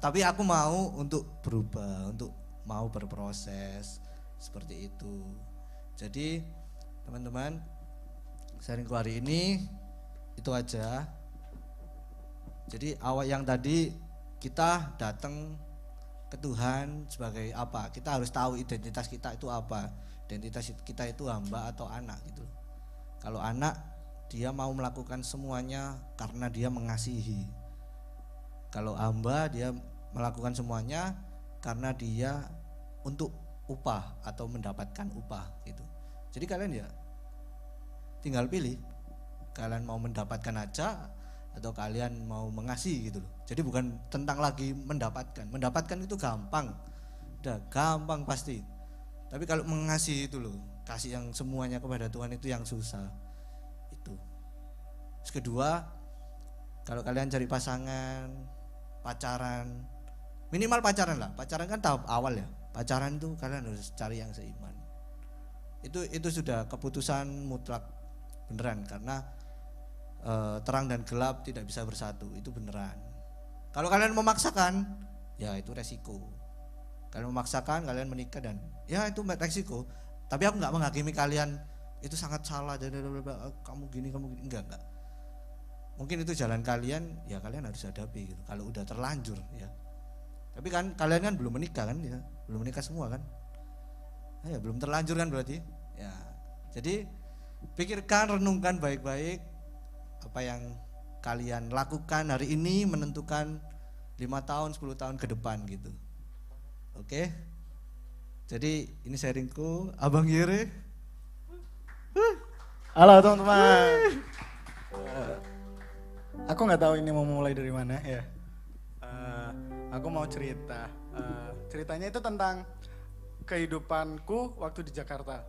A: Tapi aku mau untuk berubah, untuk mau berproses seperti itu. Jadi teman-teman, sharingku hari ini itu aja. Jadi awal yang tadi kita datang ke Tuhan sebagai apa? Kita harus tahu identitas kita itu apa. Identitas kita itu hamba atau anak gitu. Kalau anak, dia mau melakukan semuanya karena dia mengasihi. Kalau hamba, dia melakukan semuanya karena dia untuk upah atau mendapatkan upah gitu. Jadi kalian ya tinggal pilih, kalian mau mendapatkan aja atau kalian mau mengasihi gitu loh. Jadi bukan tentang lagi mendapatkan itu gampang, udah gampang pasti. Tapi kalau mengasihi itu loh, kasih yang semuanya kepada Tuhan itu yang susah itu. Terus kedua, kalau kalian cari pasangan, pacaran, minimal pacaran lah. Pacaran kan tahap awal ya. Pacaran itu kalian harus cari yang seiman. Itu sudah keputusan mutlak beneran, karena terang dan gelap tidak bisa bersatu, itu beneran. Kalau kalian memaksakan, ya itu resiko. Kalian memaksakan, kalian menikah dan ya itu resiko. Tapi aku nggak menghakimi kalian itu sangat salah, kamu gini, enggak. Mungkin itu jalan kalian, ya kalian harus hadapi gitu. Kalau udah terlanjur ya. Tapi kan kalian kan belum menikah kan ya, belum menikah semua kan. Ya belum terlanjur kan berarti. Ya. Jadi pikirkan, renungkan baik-baik apa yang kalian lakukan hari ini menentukan 5 tahun, 10 tahun ke depan gitu. Oke. Jadi ini sharingku, Abang Yere.
D: Halo teman-teman. Aku nggak tahu ini mau mulai dari mana ya. Aku mau cerita. Ceritanya itu tentang kehidupanku waktu di Jakarta.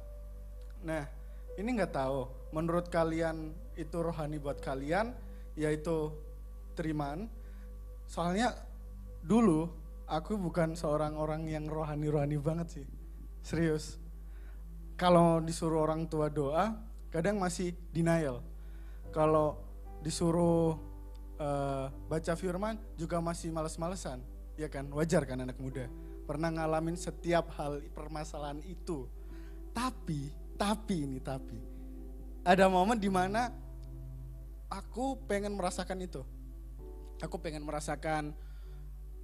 D: Nah, ini nggak tahu. Menurut kalian itu rohani buat kalian, yaitu terimaan. Soalnya dulu aku bukan seorang orang yang rohani banget sih. Serius. Kalau disuruh orang tua doa, kadang masih denial. Kalau disuruh baca firman juga masih males-malesan. Ya kan, wajar kan anak muda. Pernah ngalamin setiap hal permasalahan itu. Tapi. Ada momen dimana aku pengen merasakan itu. Aku pengen merasakan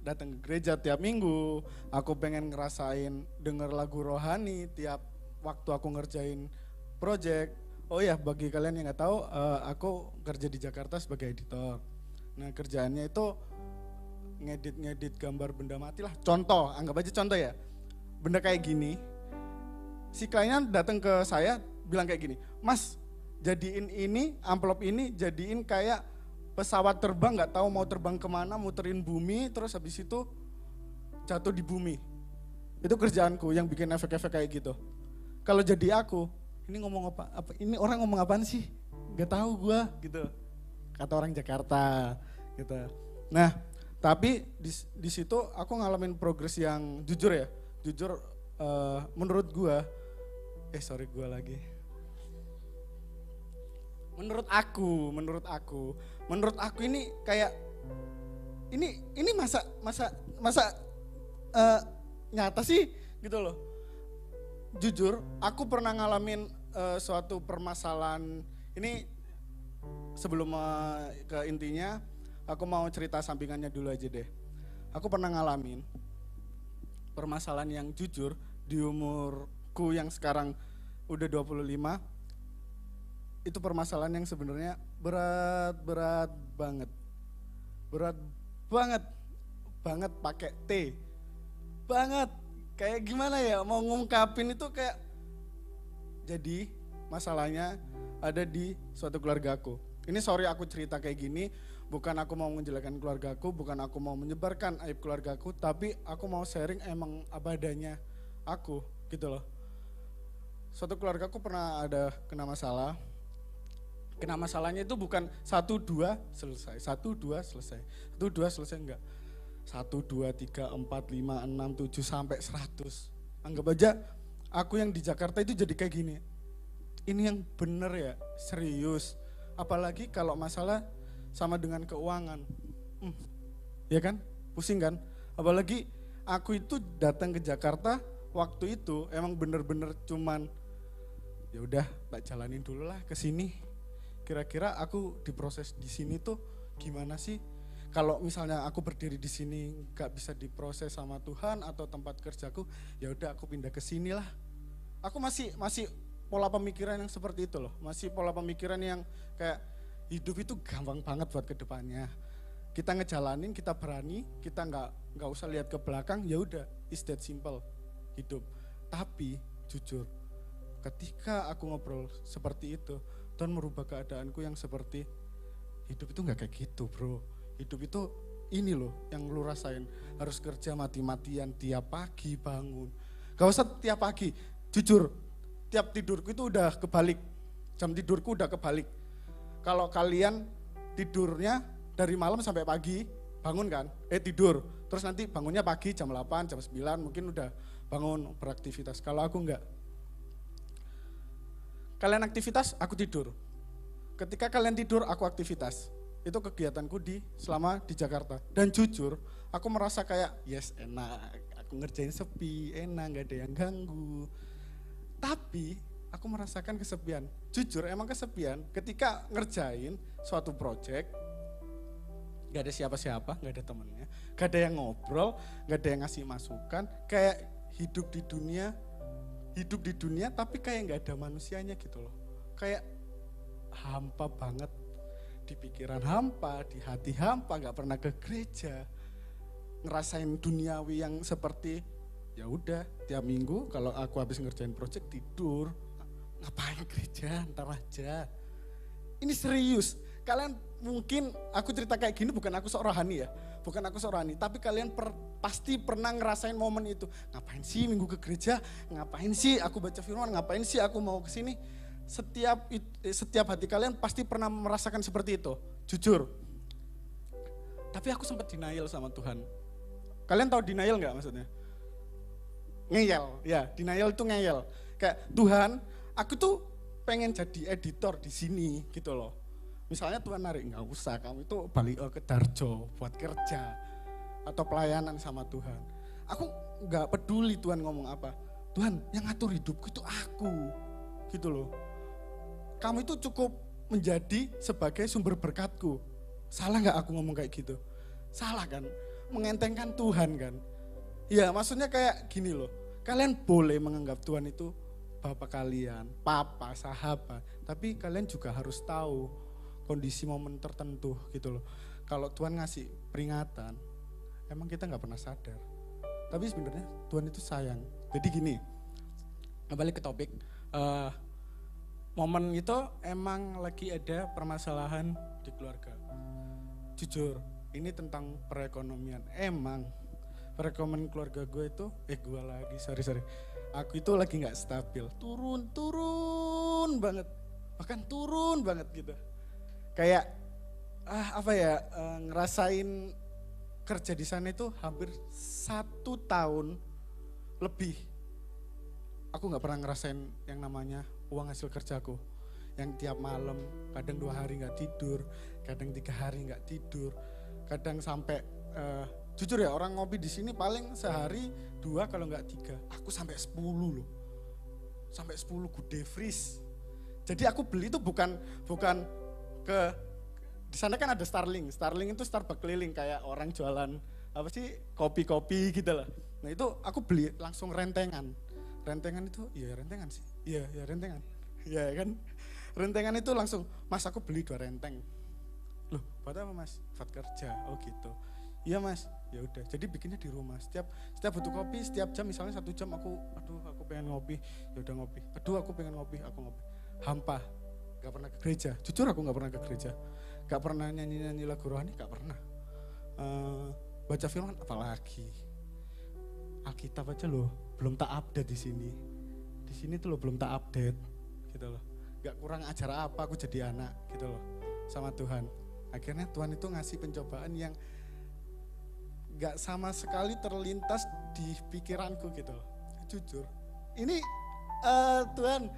D: datang ke gereja tiap minggu, aku pengen ngerasain denger lagu rohani tiap waktu aku ngerjain project. Oh ya, bagi kalian yang nggak tahu, aku kerja di Jakarta sebagai editor. Nah kerjaannya itu ngedit gambar benda mati lah. Contoh, anggap aja contoh ya, benda kayak gini. Si kliennya datang ke saya bilang kayak gini, Mas, jadiin ini amplop ini jadiin kayak pesawat terbang, nggak tahu mau terbang kemana, muterin bumi, terus habis itu jatuh di bumi. Itu kerjaanku yang bikin efek-efek kayak gitu. Kalau jadi aku, ini ngomong apa? Ini orang ngomong apaan sih? Gak tahu gua gitu. Kata orang Jakarta gitu. Nah, tapi di situ aku ngalamin progres yang jujur ya. Jujur menurut gua menurut aku ini kayak ini masa nyata sih gitu loh. Jujur, aku pernah ngalamin suatu permasalahan ini. Sebelum ke intinya, aku mau cerita sampingannya dulu aja deh. Aku pernah ngalamin permasalahan yang jujur di umurku yang sekarang udah 25. Itu permasalahan yang sebenarnya berat banget. Berat banget pakai T. Banget. Kayak gimana ya, mau ngungkapin itu kayak. Jadi masalahnya ada di suatu keluargaku. Ini sorry aku cerita kayak gini, bukan aku mau menjelekan keluargaku, bukan aku mau menyebarkan aib keluargaku, tapi aku mau sharing emang apa adanya aku gitu loh. Suatu keluargaku pernah ada kena masalah. Kena masalahnya itu bukan 1-2 selesai, 1-2 selesai, 1-2 selesai enggak. 1, 2, 3, 4, 5, 6, 7 sampai 100. Anggap aja aku yang di Jakarta itu jadi kayak gini. Ini yang bener ya, serius. Apalagi kalau masalah sama dengan keuangan. Ya kan? Pusing kan? Apalagi aku itu datang ke Jakarta waktu itu emang bener-bener cuman ya udah tak jalanin dulu lah ke sini. Kira-kira aku diproses di sini tuh gimana sih? Kalau misalnya aku berdiri di sini gak bisa diproses sama Tuhan atau tempat kerjaku, ya udah aku pindah ke sini lah. Aku masih pola pemikiran yang seperti itu loh. Masih pola pemikiran yang kayak hidup itu gampang banget buat kedepannya. Kita ngejalanin, kita berani, kita nggak usah lihat ke belakang, ya udah, it's that simple hidup. Tapi jujur, ketika aku ngobrol seperti itu, Tuhan merubah keadaanku yang seperti hidup itu nggak kayak gitu, bro. Hidup itu ini loh yang lu rasain, harus kerja mati-matian tiap pagi bangun. Gak usah tiap pagi, jujur, tiap tidurku itu udah kebalik. Jam tidurku udah kebalik. Kalau kalian tidurnya dari malam sampai pagi, bangun kan, tidur. Terus nanti bangunnya pagi jam 8, jam 9 mungkin udah bangun beraktivitas. Kalau aku enggak. Kalian aktivitas, aku tidur. Ketika kalian tidur, aku aktivitas. Itu kegiatanku selama di Jakarta. Dan jujur, aku merasa kayak, yes enak, aku ngerjain sepi, enak, gak ada yang ganggu. Tapi, aku merasakan kesepian. Jujur, emang kesepian ketika ngerjain suatu project, gak ada siapa-siapa, gak ada temennya, gak ada yang ngobrol, gak ada yang ngasih masukan, kayak hidup di dunia tapi kayak gak ada manusianya gitu loh. Kayak hampa banget, di pikiran hampa, di hati hampa, gak pernah ke gereja, ngerasain duniawi yang seperti ya udah tiap minggu kalau aku habis ngerjain project tidur, ngapain gereja, ntar aja. Ini serius, kalian mungkin aku cerita kayak gini bukan aku sok rohani ya, bukan aku sok rohani, tapi kalian pasti pernah ngerasain momen itu. Ngapain sih minggu ke gereja, ngapain sih aku baca firman, ngapain sih aku mau kesini. Setiap hati kalian pasti pernah merasakan seperti itu, jujur. Tapi aku sempat denial sama Tuhan. Kalian tahu denial gak maksudnya? Ngeyel, ya denial itu ngeyel. Kayak Tuhan, aku tuh pengen jadi editor di sini gitu loh. Misalnya Tuhan narik, nggak usah, kamu itu balik ke Darjo buat kerja atau pelayanan sama Tuhan. Aku nggak peduli Tuhan ngomong apa. Tuhan yang ngatur hidupku itu aku, gitu loh. Kamu itu cukup menjadi sebagai sumber berkatku. Salah nggak aku ngomong kayak gitu? Salah kan? Mengentengkan Tuhan kan? Ya maksudnya kayak gini loh. Kalian boleh menganggap Tuhan itu Bapak kalian, papa, sahabat. Tapi kalian juga harus tahu kondisi momen tertentu gitu loh. Kalau Tuhan ngasih peringatan, emang kita nggak pernah sadar. Tapi sebenarnya Tuhan itu sayang. Jadi gini, balik ke topik. Momen itu emang lagi ada permasalahan di keluarga. Jujur, ini tentang perekonomian. Emang perekonomian keluarga gue itu, gue lagi, sorry. Aku itu lagi nggak stabil, turun banget, bahkan turun banget gitu. Kayak ngerasain kerja di sana itu hampir 1 tahun lebih. Aku nggak pernah ngerasain yang namanya uang hasil kerjaku, yang tiap malam kadang 2 hari nggak tidur, kadang 3 hari nggak tidur, kadang sampai jujur ya, orang ngopi di sini paling sehari 2 kalau nggak 3. Aku sampai 10 loh. Sampai 10 gede freeze. Jadi aku beli itu bukan ke di sana kan ada Starling. Starling itu Starbucks keliling kayak orang jualan apa sih? Kopi-kopi gitu lah. Nah, itu aku beli langsung rentengan. Rentengan itu iya rentengan sih. Iya rentengan. Iya kan? Rentengan itu langsung, "Mas, aku beli 2 renteng." Loh, buat apa Mas? Buat kerja. Oh gitu. Iya Mas, ya udah. Jadi bikinnya di rumah. Setiap butuh kopi, setiap jam misalnya 1 jam aku pengen ngopi, ya udah ngopi. Aku pengen ngopi, aku ngopi. Hampa, gak pernah ke gereja. Jujur aku gak pernah ke gereja. Gak pernah nyanyi lagu rohani, gak pernah. Baca firman apalagi. Alkitab aja loh, belum tak update di sini. Di sini tuh loh belum tak update, gitu loh. Gak kurang ajar apa aku jadi anak, gitu loh, sama Tuhan. Akhirnya Tuhan itu ngasih pencobaan yang gak sama sekali terlintas di pikiranku gitu loh. Jujur, ini Tuhan,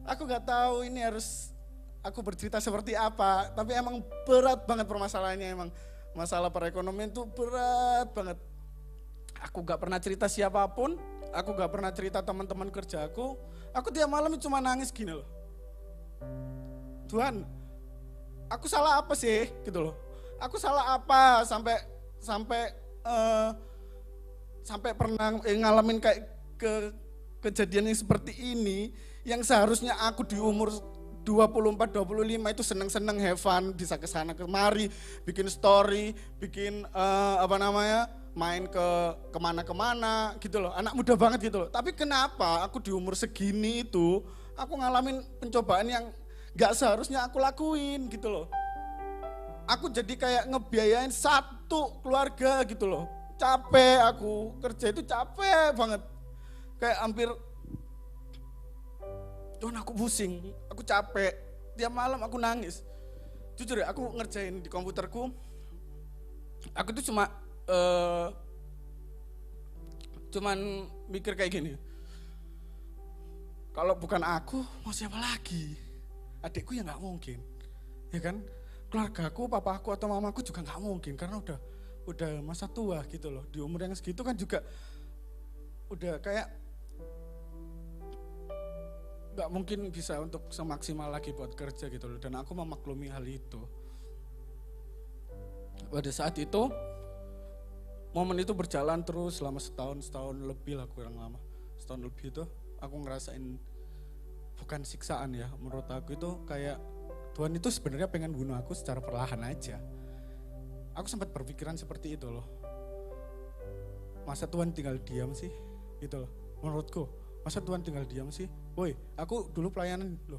D: aku gak tahu ini harus aku bercerita seperti apa, tapi emang berat banget permasalahannya, emang masalah perekonomian itu berat banget. Aku gak pernah cerita siapapun, aku gak pernah cerita teman-teman kerjaku, aku tiap malam cuma nangis gini loh. Tuhan, aku salah apa sih gitu loh? Aku salah apa sampai pernah ngalamin kayak kejadian yang seperti ini, yang seharusnya aku di umur 24-25 itu seneng-seneng have fun, bisa kesana kemari, bikin story, bikin main ke kemana-kemana gitu loh, anak muda banget gitu loh. Tapi kenapa aku di umur segini itu, aku ngalamin pencobaan yang gak seharusnya aku lakuin gitu loh. Aku jadi kayak ngebiayain satu keluarga gitu loh. Capek aku, kerja itu capek banget. Kayak hampir, Tuhan aku pusing, aku capek. Tiap malam aku nangis. Jujur ya, aku ngerjain di komputerku. Aku tuh cuman mikir kayak gini. Kalau bukan aku, mau siapa lagi? Adikku ya gak mungkin, ya kan? Keluargaku, papaku atau mamaku juga gak mungkin. Karena udah masa tua gitu loh. Di umur yang segitu kan juga udah kayak gak mungkin bisa untuk semaksimal lagi buat kerja gitu loh. Dan aku memaklumi hal itu. Pada saat itu, momen itu berjalan terus selama setahun lebih lah, kurang lama. Setahun lebih itu aku ngerasain bukan siksaan ya. Menurut aku itu kayak Tuhan itu sebenarnya pengen bunuh aku secara perlahan aja. Aku sempat berpikiran seperti itu loh. Masa Tuhan tinggal diam sih? Gitu loh. Menurutku, masa Tuhan tinggal diam sih? Woi, aku dulu pelayanan loh.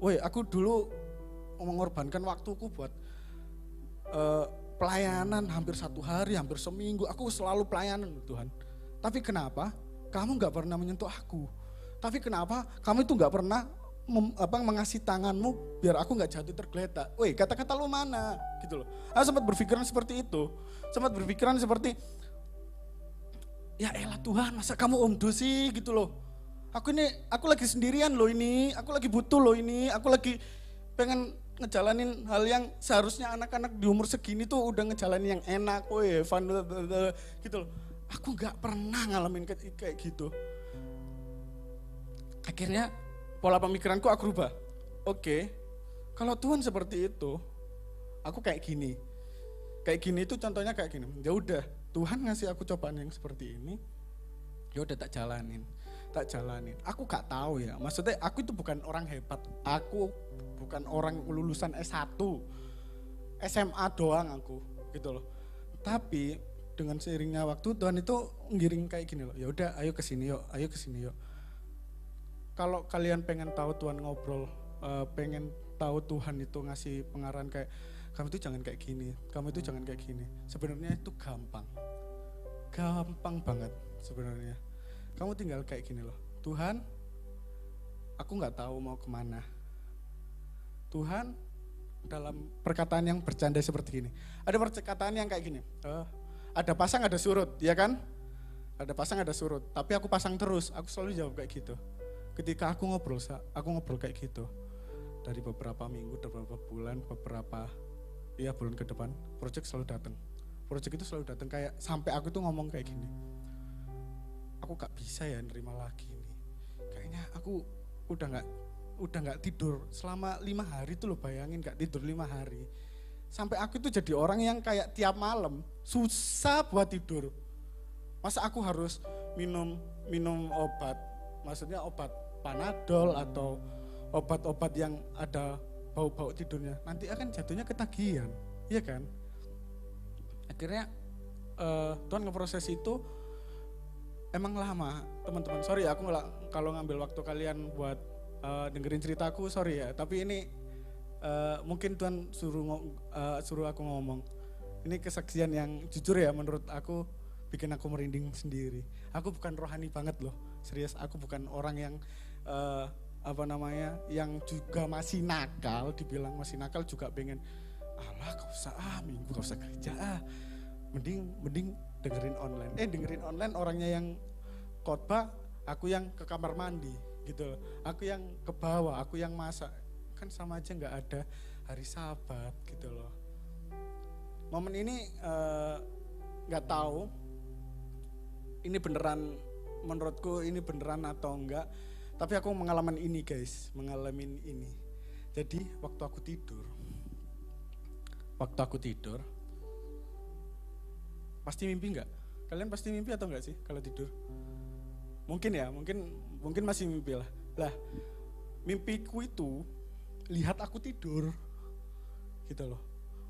D: Woi, aku dulu mengorbankan waktuku buat pelayanan hampir 1 hari, hampir seminggu. Aku selalu pelayanan Tuhan. Tapi kenapa kamu gak pernah menyentuh aku? Tapi kenapa kamu itu gak pernah mengasih tanganmu biar aku gak jatuh tergeletak? Woi, kata-kata lu mana? Gitu loh. Aku sempat berpikiran seperti itu. Sempat berpikiran seperti, ya elah Tuhan, masa kamu omdo sih gitu loh. Aku lagi sendirian loh ini, aku lagi butuh loh ini, aku lagi pengen ngejalanin hal yang seharusnya anak-anak di umur segini tuh udah ngejalanin yang enak, woi, fun, gitu loh. Aku gak pernah ngalamin kayak gitu. Akhirnya pola pemikiranku aku rubah. Oke, kalau Tuhan seperti itu, aku kayak gini. Kayak gini itu contohnya kayak gini. Ya udah, Tuhan ngasih aku cobaan yang seperti ini. Ya udah tak jalanin. Aku gak tahu ya. Maksudnya aku itu bukan orang hebat. Aku bukan orang lulusan S1. SMA doang aku, gitu loh. Tapi dengan seiringnya waktu Tuhan itu ngiring kayak gini loh. Ya udah, ayo kesini yuk. Kalau kalian pengen tahu Tuhan ngobrol, pengen tahu Tuhan itu ngasih pengarahan kayak kamu itu jangan kayak gini, kamu itu jangan kayak gini. Sebenarnya itu gampang banget sebenarnya. Kamu tinggal kayak gini loh, Tuhan, aku nggak tahu mau kemana. Tuhan, dalam perkataan yang bercanda seperti gini. Ada perkataan yang kayak gini, ada pasang ada surut, ya kan? Ada pasang ada surut, tapi aku pasang terus, aku selalu jawab kayak gitu. Ketika aku ngobrol kayak gitu, dari beberapa minggu, beberapa bulan, bulan ke depan, project selalu datang. Project itu selalu datang kayak sampai aku tuh ngomong kayak gini. Aku gak bisa ya nerima lagi ini. Kayaknya aku udah nggak tidur selama 5 hari tuh loh, bayangin gak tidur 5 hari. Sampai aku tuh jadi orang yang kayak tiap malam susah buat tidur. Masa aku harus minum obat, maksudnya obat Panadol atau obat-obat yang ada bau-bau tidurnya, nanti akan jatuhnya ketagihan, iya kan? Akhirnya Tuhan ngeproses itu emang lama, teman-teman. Sorry aku kalau ngambil waktu kalian buat dengerin ceritaku, sorry ya. Tapi ini mungkin Tuhan suruh aku ngomong. Ini kesaksian yang jujur ya, menurut aku bikin aku merinding sendiri. Aku bukan rohani banget loh, serius. Aku bukan orang yang yang juga masih nakal, dibilang masih nakal juga pengen, alah gak usah minggu gak usah kerja mending dengerin online orangnya yang khotbah, aku yang ke kamar mandi gitu, aku yang ke bawah, aku yang masak, kan sama aja nggak ada hari Sabat gitu loh. Momen ini nggak tahu ini beneran, menurutku ini beneran atau enggak. Tapi aku mengalami ini guys, Jadi waktu aku tidur, pasti mimpi enggak? Kalian pasti mimpi atau enggak sih kalau tidur? mungkin masih mimpi lah. Lah, mimpiku itu lihat aku tidur, gitu loh.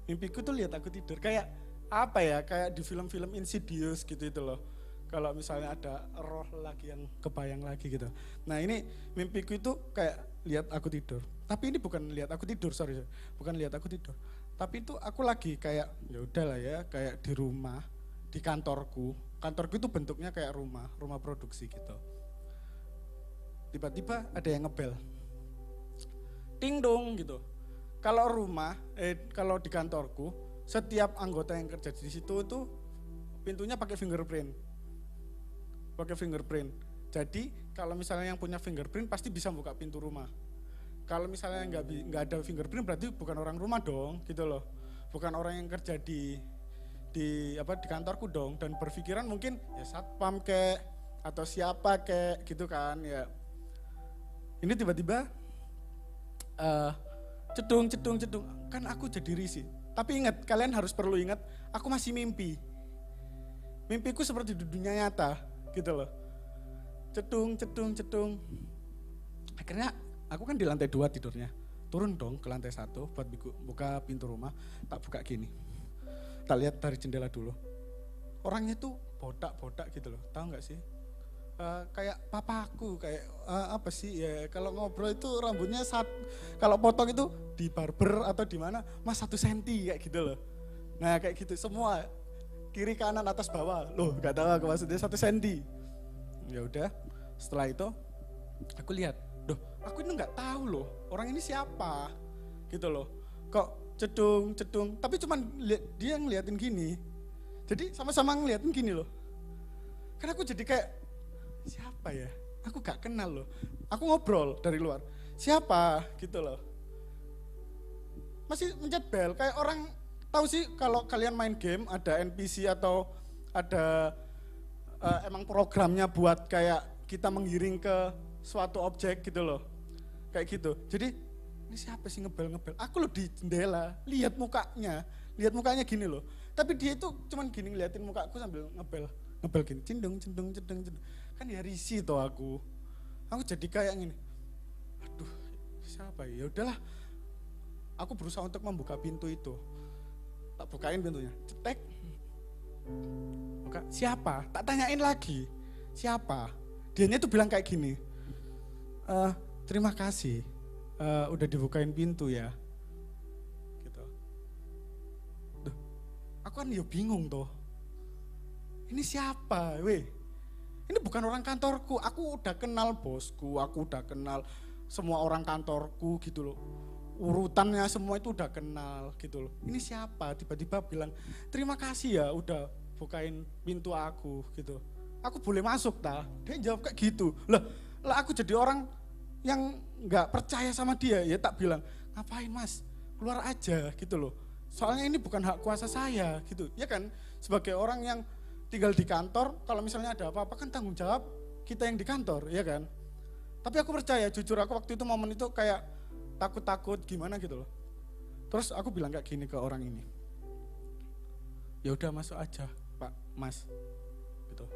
D: Mimpiku tuh lihat aku tidur, kayak apa ya, kayak di film-film Insidious gitu itu loh. Kalau misalnya ada roh lagi yang kebayang lagi gitu. Nah ini mimpiku itu kayak lihat aku tidur. Tapi ini bukan lihat aku tidur, bukan lihat aku tidur. Tapi itu aku lagi kayak ya udahlah ya, kayak di rumah, di kantorku. Kantorku itu bentuknya kayak rumah produksi gitu. Tiba-tiba ada yang ngebel. Ting dong gitu. Kalau di kantorku, setiap anggota yang kerja di situ itu pintunya pakai fingerprint. Jadi kalau misalnya yang punya fingerprint pasti bisa buka pintu rumah. Kalau misalnya nggak ada fingerprint berarti bukan orang rumah dong, gitu loh. Bukan orang yang kerja di kantorku dong. Dan berpikiran mungkin ya satpam kek atau siapa kek gitu kan ya. Ini tiba-tiba cedung. Kan aku jadi risih. Tapi ingat, kalian perlu ingat, aku masih mimpi. Mimpiku seperti di dunia nyata, gitu loh. Cedung. Akhirnya aku kan di lantai 2 tidurnya. Turun dong ke lantai 1 buat buka pintu rumah, tak buka gini. Tak lihat dari jendela dulu. Orangnya tuh botak gitu loh, tahu nggak sih? Kayak papaku, kayak apa sih ya, kalau ngobrol itu rambutnya kalau potong itu di barber atau di mana mas 1 senti kayak gitu loh. Nah kayak gitu semua, kiri kanan atas bawah, loh nggak tahu aku maksudnya 1 senti. Ya udah, setelah itu aku lihat, aku ini nggak tahu loh orang ini siapa gitu loh, kok cedung, tapi cuman dia ngeliatin gini, jadi sama-sama ngeliatin gini loh. Kan aku jadi kayak siapa ya? Aku gak kenal loh. Aku ngobrol dari luar. Siapa? Gitu loh. Masih mencet bel. Kayak orang, tahu sih kalau kalian main game ada NPC atau ada emang programnya buat kayak kita menggiring ke suatu objek gitu loh. Kayak gitu. Jadi ini siapa sih ngebel? Aku loh di jendela, lihat mukanya gini loh. Tapi dia itu cuman gini ngeliatin mukaku sambil ngebel gini, cendung. Kan ya risih toh aku jadi kayak gini, aduh siapa ya, udahlah aku berusaha untuk membuka pintu itu, tak bukain pintunya, cetek, buka, siapa, tak tanyain lagi, siapa, dianya tuh bilang kayak gini, terima kasih, udah dibukain pintu ya, gitu. Duh, aku kan ya bingung toh, ini siapa, weh? Ini bukan orang kantorku, aku udah kenal bosku, aku udah kenal semua orang kantorku gitu loh. Urutannya semua itu udah kenal gitu loh. Ini siapa? Tiba-tiba bilang, terima kasih ya udah bukain pintu aku gitu. Aku boleh masuk tak? Dia jawab kayak gitu. Lah aku jadi orang yang gak percaya sama dia, ya tak bilang, ngapain mas? Keluar aja gitu loh. Soalnya ini bukan hak kuasa saya gitu. Ya kan, sebagai orang yang tinggal di kantor, kalau misalnya ada apa-apa kan tanggung jawab kita yang di kantor, ya kan? Tapi aku percaya, jujur aku waktu itu momen itu kayak takut-takut gimana gitu loh. Terus aku bilang kayak gini ke orang ini. Ya udah masuk aja, Pak, Mas. Gitu.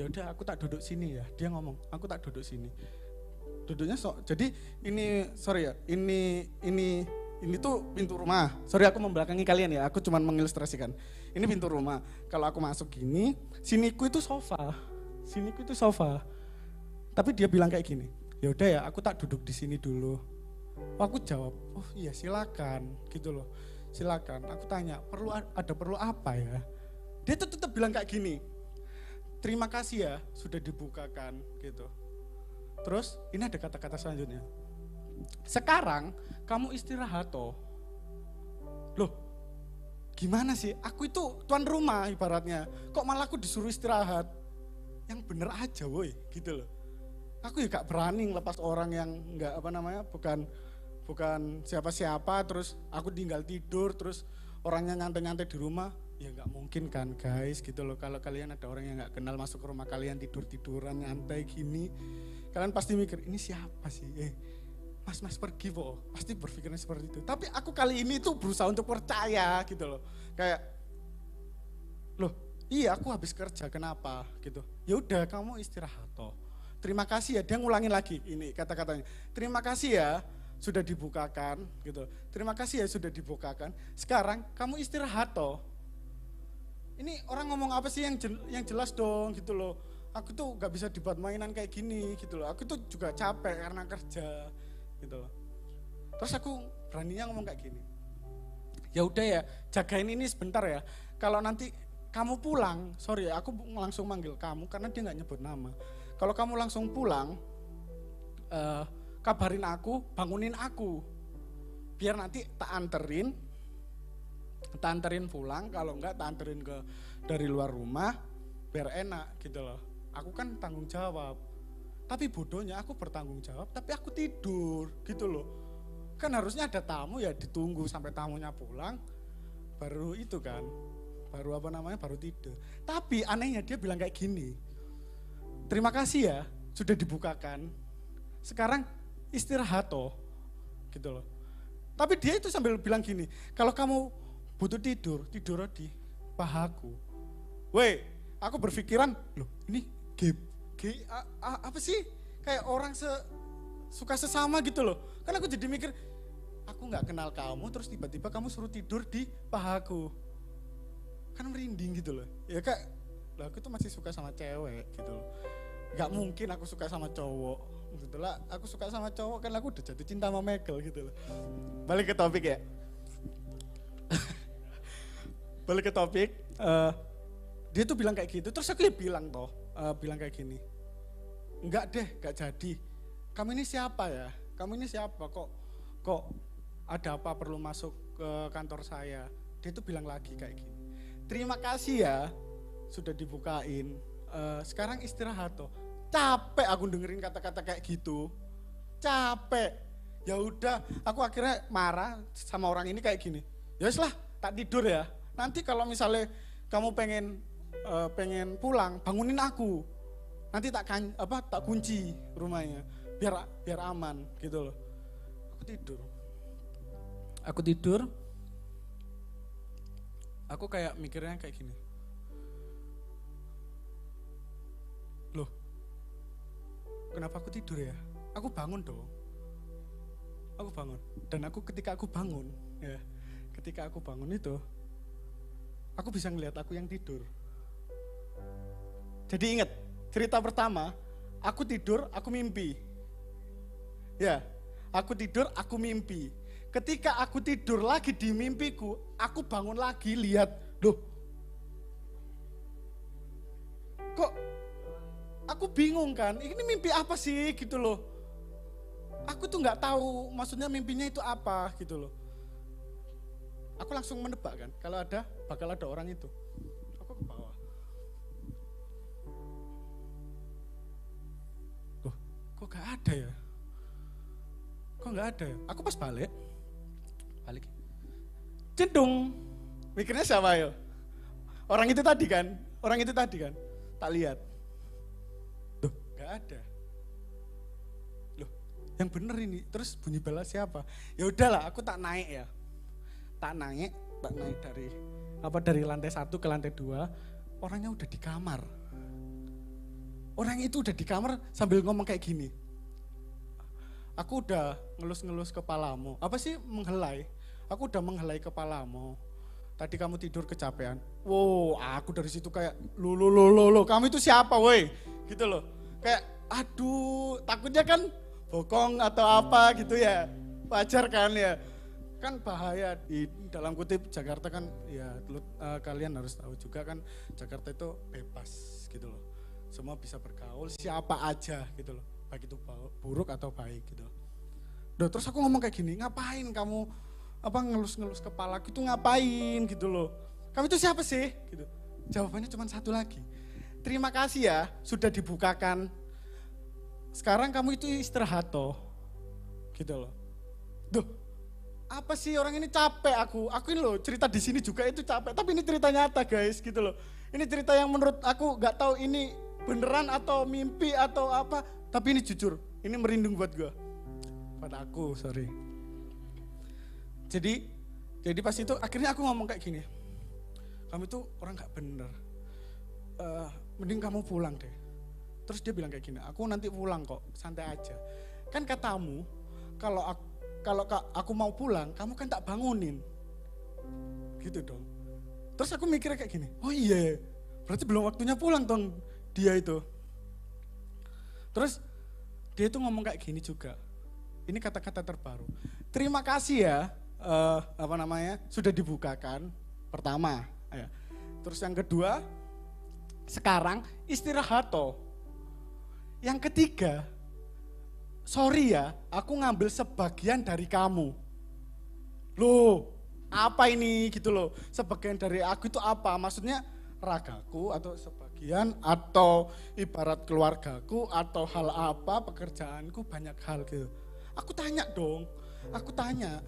D: Ya udah aku tak duduk sini ya. Dia ngomong, aku tak duduk sini. Duduknya jadi ini sorry ya, ini tuh pintu rumah. Sorry aku membelakangi kalian ya, aku cuma mengilustrasikan. Ini pintu rumah. Kalau aku masuk gini, siniku itu sofa. Tapi dia bilang kayak gini, ya udah ya, aku tak duduk di sini dulu. Aku jawab, oh iya silakan, gitu loh. Silakan. Aku tanya, perlu apa ya? Dia tuh tetap bilang kayak gini. Terima kasih ya sudah dibukakan, gitu. Terus ini ada kata-kata selanjutnya. Sekarang kamu istirahat toh. Loh, gimana sih? Aku itu tuan rumah ibaratnya. Kok malah aku disuruh istirahat? Yang bener aja woi, gitu loh. Aku ya gak berani ngelepas orang yang bukan siapa-siapa, terus aku tinggal tidur, terus orangnya nyantai-nyantai di rumah. Ya gak mungkin kan guys, gitu loh. Kalau kalian ada orang yang gak kenal masuk ke rumah kalian tidur-tiduran, nyantai gini, kalian pasti mikir, ini siapa sih? Mas pergi po, pasti berpikirnya seperti itu. Tapi aku kali ini tuh berusaha untuk percaya gitu loh. Kayak, loh Iya, aku habis kerja, kenapa gitu. Ya udah, kamu istirahat toh. Terima kasih ya, dia ngulangin lagi ini kata-katanya. Terima kasih ya sudah dibukakan gitu. Terima kasih ya sudah dibukakan. Sekarang kamu istirahat toh. Ini orang ngomong apa sih yang jelas dong gitu loh. Aku tuh gak bisa dibuat mainan kayak gini gitu loh. Aku tuh juga capek karena kerja gitu loh. Terus aku beraninya ngomong kayak gini. Ya udah ya, jagain ini sebentar ya. Kalau nanti kamu pulang, sorry ya, aku langsung manggil kamu karena dia nggak nyebut nama. Kalau kamu langsung pulang, kabarin aku, bangunin aku, biar nanti tak anterin pulang. Kalau enggak tak anterin dari luar rumah, biar enak gitu loh. Aku kan tanggung jawab. Tapi bodohnya aku bertanggung jawab, tapi aku tidur gitu loh. Kan harusnya ada tamu ya ditunggu sampai tamunya pulang, baru itu kan. Baru tidur. Tapi anehnya dia bilang kayak gini. Terima kasih ya sudah dibukakan. Sekarang istirahat toh. Gitu loh. Tapi dia itu sambil bilang gini, kalau kamu butuh tidur di pahaku. Weh, aku berpikiran, loh ini apa sih? Kayak orang suka sesama gitu loh. Kan aku jadi mikir, aku gak kenal kamu terus tiba-tiba kamu suruh tidur di pahaku. Kan merinding gitu loh. Ya kak, lah aku tuh masih suka sama cewek gitu loh. Gak mungkin aku suka sama cowok. Gitu lah, aku suka sama cowok kan aku udah jatuh cinta sama Michael gitu loh. Balik ke topik ya. Balik ke topik. Dia tuh bilang kayak gitu, terus aku ya bilang bilang kayak gini. Enggak deh, gak jadi. Kamu ini siapa ya? Kamu ini siapa? Kok ada apa perlu masuk ke kantor saya? Dia tuh bilang lagi kayak gini. Terima kasih ya sudah dibukain. Sekarang istirahat toh. Capek aku dengerin kata-kata kayak gitu. Capek. Ya udah, aku akhirnya marah sama orang ini kayak gini. Ya wis lah, tak tidur ya. Nanti kalau misalnya kamu pengen pulang, bangunin aku. Nanti tak kunci rumahnya biar aman gitu loh. Aku tidur. Aku kayak mikirnya kayak gini. Loh, kenapa aku tidur ya? Aku bangun dong. Aku bangun. Dan ketika aku bangun itu, aku bisa ngelihat aku yang tidur. Jadi ingat, cerita pertama, aku tidur, aku mimpi. Ya, aku tidur, aku mimpi. Ketika aku tidur lagi di mimpiku, aku bangun lagi lihat, loh, kok aku bingung kan, ini mimpi apa sih gitu loh. Aku tuh nggak tahu maksudnya mimpinya itu apa gitu loh. Aku langsung menebak kan, kalau bakal ada orang itu. Aku ke bawah. Loh, kok gak ada ya? Kok gak ada ya? Aku pas balik. Cendung, mikirnya siapa ya? Orang itu tadi kan, tak lihat. Loh, gak ada. Loh, yang bener ini, terus bunyi bala siapa? Ya udahlah, aku tak naik ya. Tak naik dari lantai 1 ke lantai 2, orangnya udah di kamar. Orang itu udah di kamar sambil ngomong kayak gini. Aku udah ngelus-ngelus kepalamu, apa sih menghelai? Aku udah menghelai kepalamu. Tadi kamu tidur kecapean. Wow, aku dari situ kayak, lo, kamu itu siapa woi? Gitu loh. Kayak, aduh, takutnya kan bokong atau apa gitu ya. Wajar kan ya. Kan bahaya di dalam kutip Jakarta kan ya kalian harus tahu juga kan Jakarta itu bebas gitu loh. Semua bisa bergaul siapa aja gitu loh. Baik itu buruk atau baik gitu. Duh, terus aku ngomong kayak gini, ngapain kamu ngelus-ngelus kepala gitu ngapain gitu loh. Kamu itu siapa sih? Gitu. Jawabannya cuma satu lagi. Terima kasih ya sudah dibukakan. Sekarang kamu itu istirahat toh. Gitu loh. Duh, apa sih orang ini capek aku ini loh cerita di sini juga itu capek. Tapi ini cerita nyata guys gitu loh. Ini cerita yang menurut aku gak tahu ini beneran atau mimpi atau apa. Tapi ini jujur, ini merinding buat gue. Pada aku, sorry. Jadi pas itu akhirnya aku ngomong kayak gini. Kamu itu orang gak bener. mending kamu pulang deh. Terus dia bilang kayak gini, aku nanti pulang kok, santai aja. Kan katamu, kalau aku mau pulang, kamu kan tak bangunin. Gitu dong. Terus aku mikirnya kayak gini, oh iya, berarti belum waktunya pulang dong dia itu. Terus dia itu ngomong kayak gini juga. Ini kata-kata terbaru. Terima kasih ya, sudah dibukakan. Pertama, ya. Terus yang kedua, sekarang istirahat toh. Yang ketiga, sorry ya, aku ngambil sebagian dari kamu. Loh, apa ini gitu loh. Sebagian dari aku itu apa? Maksudnya ragaku atau sebagian atau ibarat keluargaku atau hal apa, pekerjaanku, banyak hal gitu. Aku tanya dong,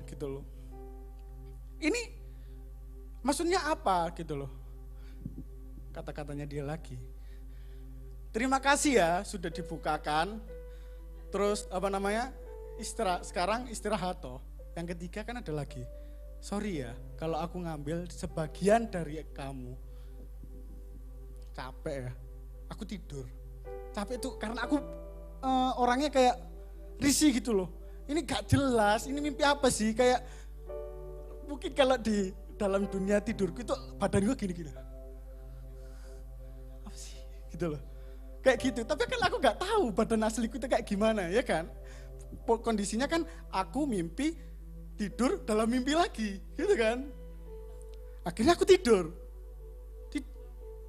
D: gitu loh. Ini maksudnya apa gitu loh. Kata-katanya dia lagi. Terima kasih ya sudah dibukakan. Terus sekarang istirahat toh. Yang ketiga kan ada lagi. Sorry ya kalau aku ngambil sebagian dari kamu. Capek ya. Aku tidur. Capek itu karena aku orangnya kayak risih gitu loh. Ini gak jelas, ini mimpi apa sih? Kayak mungkin kalau di dalam dunia tidurku itu badan gue gini-gini. Apa sih? Gitu loh. Kayak gitu, tapi kan aku gak tahu badan asliku itu kayak gimana, ya kan? Kondisinya kan aku mimpi, tidur dalam mimpi lagi, gitu kan? Akhirnya aku tidur.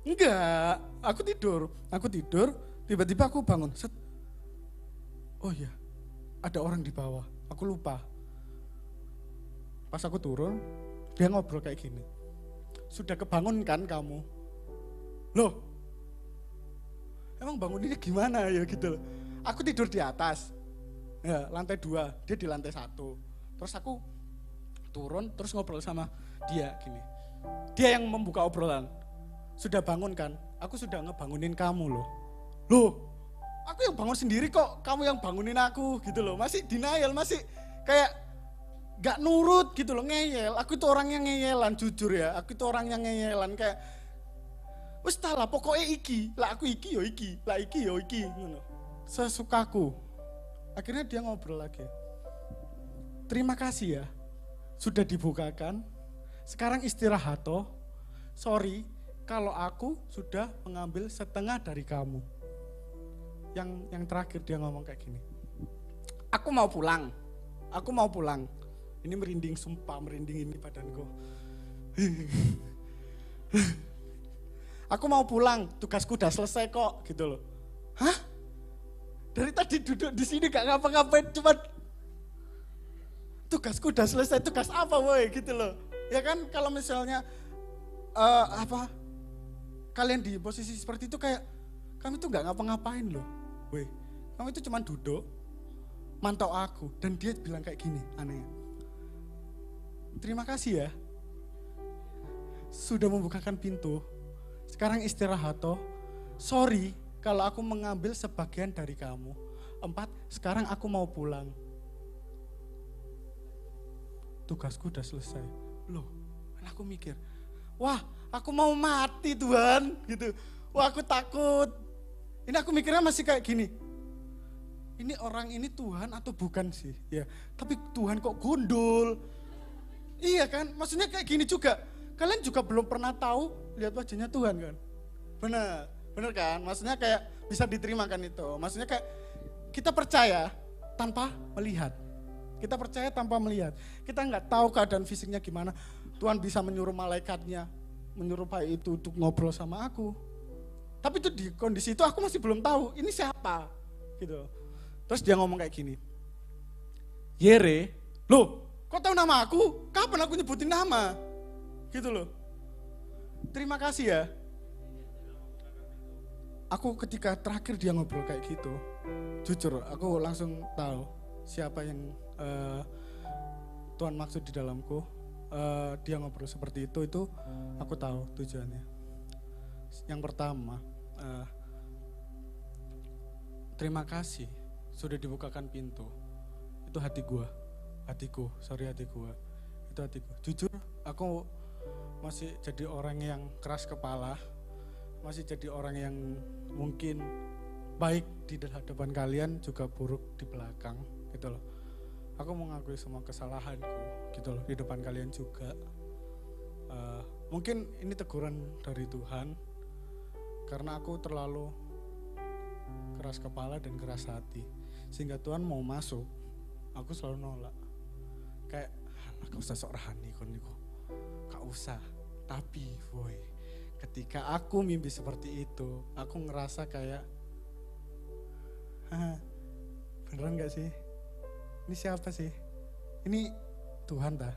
D: Enggak, aku tidur, tiba-tiba aku bangun. Set. Oh iya, ada orang di bawah, aku lupa. Pas aku turun, dia ngobrol kayak gini. Sudah kebangun kan kamu? Loh, emang banguninnya gimana ya gitu loh. Aku tidur di atas, ya lantai 2, dia di lantai 1. Terus aku turun, terus ngobrol sama dia gini. Dia yang membuka obrolan. Sudah bangun kan? Aku sudah ngebangunin kamu loh. Loh, aku yang bangun sendiri kok, kamu yang bangunin aku gitu loh. Masih denial, masih kayak gak nurut gitu loh, ngeyel. Aku itu orang yang ngeyelan, jujur ya. Aku itu orang yang ngeyelan kayak wes lah pokoknya iki, lah aku iki yo iki, lah iki yo iki, ngono. Sesukaku. Akhirnya dia ngobrol lagi. Terima kasih ya, sudah dibukakan. Sekarang istirahat toh. Sorry, kalau aku sudah mengambil setengah dari kamu. Yang terakhir dia ngomong kayak gini. Aku mau pulang. Ini merinding, sumpah merinding ini badanku. Aku mau pulang, tugasku udah selesai kok, gitu loh. Hah? Dari tadi duduk di sini gak ngapa-ngapain, cuma tugasku udah selesai, tugas apa woi, gitu loh. Ya kan kalau misalnya kalian di posisi seperti itu kayak kami tuh gak ngapa-ngapain loh, woi. Kamu itu cuma duduk, mantau aku, dan dia bilang kayak gini, anehnya. Terima kasih ya, sudah membukakan pintu. Sekarang istirahat toh. Sorry kalau aku mengambil sebagian dari kamu. 4, sekarang aku mau pulang. Tugasku udah selesai. Loh, kan aku mikir, wah aku mau mati Tuhan, gitu. Wah aku takut. Ini aku mikirnya masih kayak gini. Ini orang ini Tuhan atau bukan sih? Ya, tapi Tuhan kok gundul. Iya kan, maksudnya kayak gini juga. Kalian juga belum pernah tahu lihat wajahnya Tuhan kan? Bener kan? Maksudnya kayak bisa diterima kan itu. Maksudnya kayak kita percaya tanpa melihat. Kita percaya tanpa melihat. Kita nggak tahu keadaan fisiknya gimana. Tuhan bisa menyuruh malaikatnya, menyerupai itu untuk ngobrol sama aku. Tapi itu di kondisi itu aku masih belum tahu ini siapa, gitu. Terus dia ngomong kayak gini, Yere, loh, kok tahu nama aku? Kapan aku nyebutin nama? Gitu loh. Terima kasih ya. Aku ketika terakhir dia ngobrol kayak gitu, jujur aku langsung tahu siapa yang Tuhan maksud di dalamku. Dia ngobrol seperti itu aku tahu tujuannya. Yang pertama, terima kasih sudah dibukakan pintu. Itu hatiku. Itu hatiku. Jujur, aku masih jadi orang yang keras kepala. masih jadi orang yang mungkin baik di hadapan kalian juga buruk di belakang gitu loh. Aku mengakui semua kesalahanku gitu loh di depan kalian juga. Mungkin ini teguran dari Tuhan karena aku terlalu keras kepala dan keras hati sehingga Tuhan mau masuk aku selalu nolak. Kayak gak usah sok rahani kon niku. Gak usah. Tapi boy, ketika aku mimpi seperti itu, aku ngerasa kayak beneran gak sih? Ini siapa sih? Ini Tuhan dah.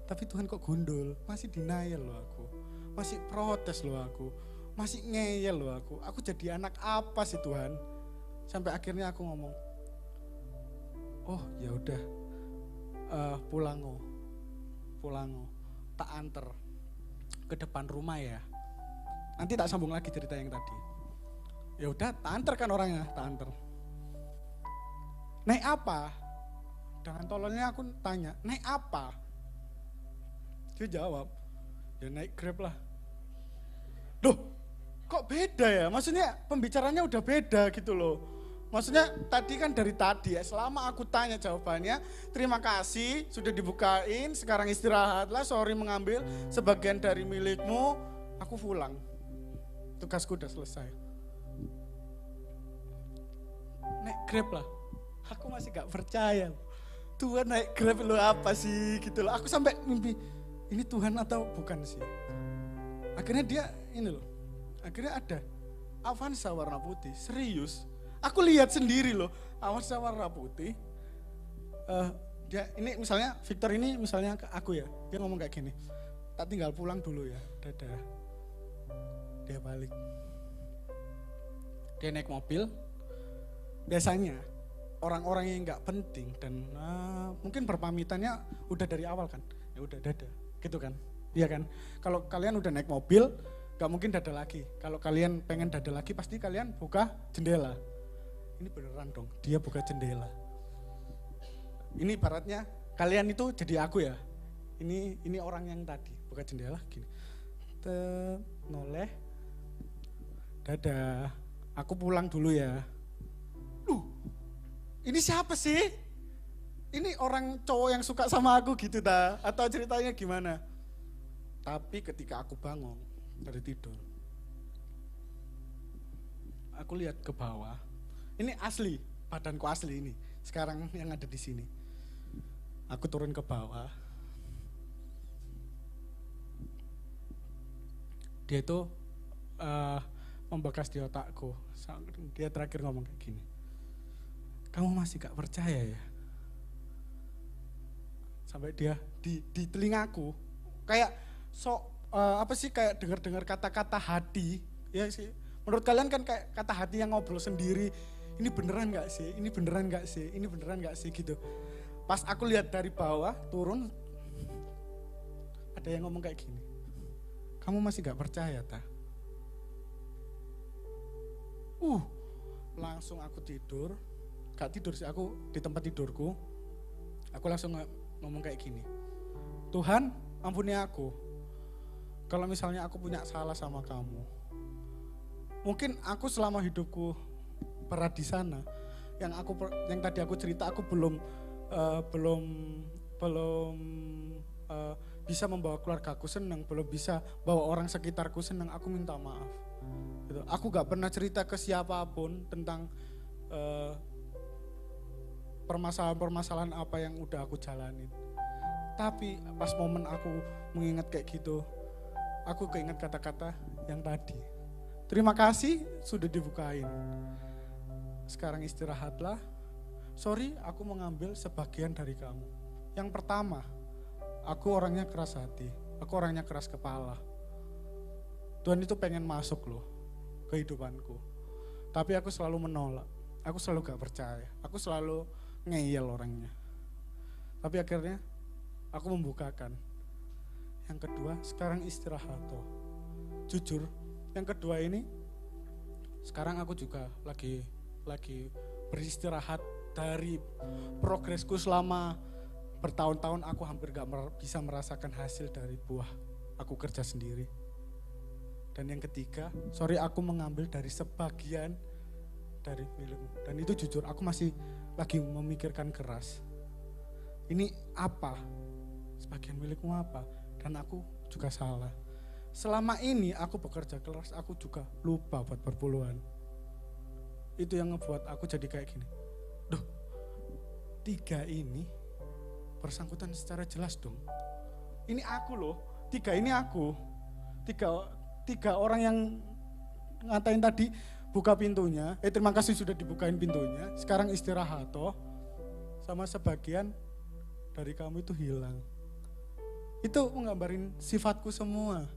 D: Tapi Tuhan kok gundul? Masih denial loh aku. Masih protes loh aku. Masih ngeyel loh aku. Aku jadi anak apa sih Tuhan? Sampai akhirnya aku ngomong, oh ya udah, pulango, tak anter ke depan rumah ya. Nanti tak sambung lagi cerita yang tadi. Ya udah, tak anter kan orangnya, tak anter. Naik apa? Dengan tololnya aku tanya, naik apa? Dia jawab, ya naik Grab lah. Loh, kok beda ya? Maksudnya pembicaranya udah beda gitu loh. Maksudnya tadi kan dari tadi ya, selama aku tanya jawabannya, terima kasih sudah dibukain, sekarang istirahatlah, sorry mengambil sebagian dari milikmu, aku pulang. Tugasku udah selesai. Naik Grab lah, aku masih gak percaya. Tuhan naik Grab lo apa sih gitu loh. Aku sampai mimpi, ini Tuhan atau bukan sih. Akhirnya dia ini loh, akhirnya ada Avanza warna putih, serius. Aku lihat sendiri loh, Avanza warna putih. Dia ini misalnya, Victor ini misalnya ke aku ya, dia ngomong kayak gini, tak tinggal pulang dulu ya, dadah. Dia balik. Dia naik mobil, biasanya orang-orang yang nggak penting dan mungkin berpamitannya udah dari awal kan, ya udah dadah, gitu kan, iya kan. Kalau kalian udah naik mobil, nggak mungkin dadah lagi. Kalau kalian pengen dadah lagi, pasti kalian buka jendela. Ini beneran dong, dia buka jendela. Ini ibaratnya kalian itu jadi aku ya. Ini orang yang tadi buka jendela gini, noleh, dadah, aku pulang dulu ya. Ini siapa sih? Ini orang cowok yang suka sama aku gitu ta? Atau ceritanya gimana? Tapi ketika aku bangun dari tidur, aku lihat ke bawah. Ini asli, badanku asli ini. Sekarang yang ada di sini. Aku turun ke bawah. Dia itu membekas di otakku. Dia terakhir ngomong kayak gini. Kamu masih gak percaya ya? Sampai dia di telingaku kayak apa sih, kayak dengar kata-kata hati ya sih. Menurut kalian kan kayak kata hati yang ngobrol sendiri. Ini beneran gak sih? Ini beneran gak sih? Ini beneran gak sih gitu. Pas aku lihat dari bawah turun, ada yang ngomong kayak gini. Kamu masih gak percaya ta? Langsung aku tidur. Gak tidur sih, aku di tempat tidurku, aku langsung ngomong kayak gini, Tuhan ampuni aku, kalau misalnya aku punya salah sama kamu, mungkin aku selama hidupku berat di sana, yang tadi aku cerita, aku belum bisa membawa keluargaku senang, belum bisa bawa orang sekitarku senang, aku minta maaf. Gitu. Aku gak pernah cerita ke siapapun tentang permasalahan-permasalahan apa yang udah aku jalanin. Tapi pas momen aku mengingat kayak gitu, aku keinget kata-kata yang tadi. Terima kasih sudah dibukain. Sekarang istirahatlah. Sorry, aku mengambil sebagian dari kamu. Yang pertama, aku orangnya keras hati. Aku orangnya keras kepala. Tuhan itu pengen masuk loh kehidupanku. Tapi aku selalu menolak. Aku selalu gak percaya. Aku selalu ngeyel orangnya. Tapi akhirnya aku membukakan. Yang kedua, sekarang istirahat toh. Jujur, yang kedua ini sekarang aku juga lagi beristirahat dari progresku selama bertahun-tahun. Aku hampir gak bisa merasakan hasil dari buah aku kerja sendiri. Dan yang ketiga, sorry aku mengambil dari sebagian dari milikmu. Dan itu jujur, aku masih lagi memikirkan keras. Ini apa? Sebagian milikmu apa? Dan aku juga salah. Selama ini aku bekerja keras, aku juga lupa buat perpuluhan. Itu yang ngebuat aku jadi kayak gini. Duh, 3 ini bersangkutan secara jelas dong. Ini aku loh, 3 ini aku. Tiga orang yang ngatain tadi buka pintunya, terima kasih sudah dibukain pintunya, sekarang istirahat toh, sama sebagian dari kamu itu hilang. Itu menggambarin sifatku semua.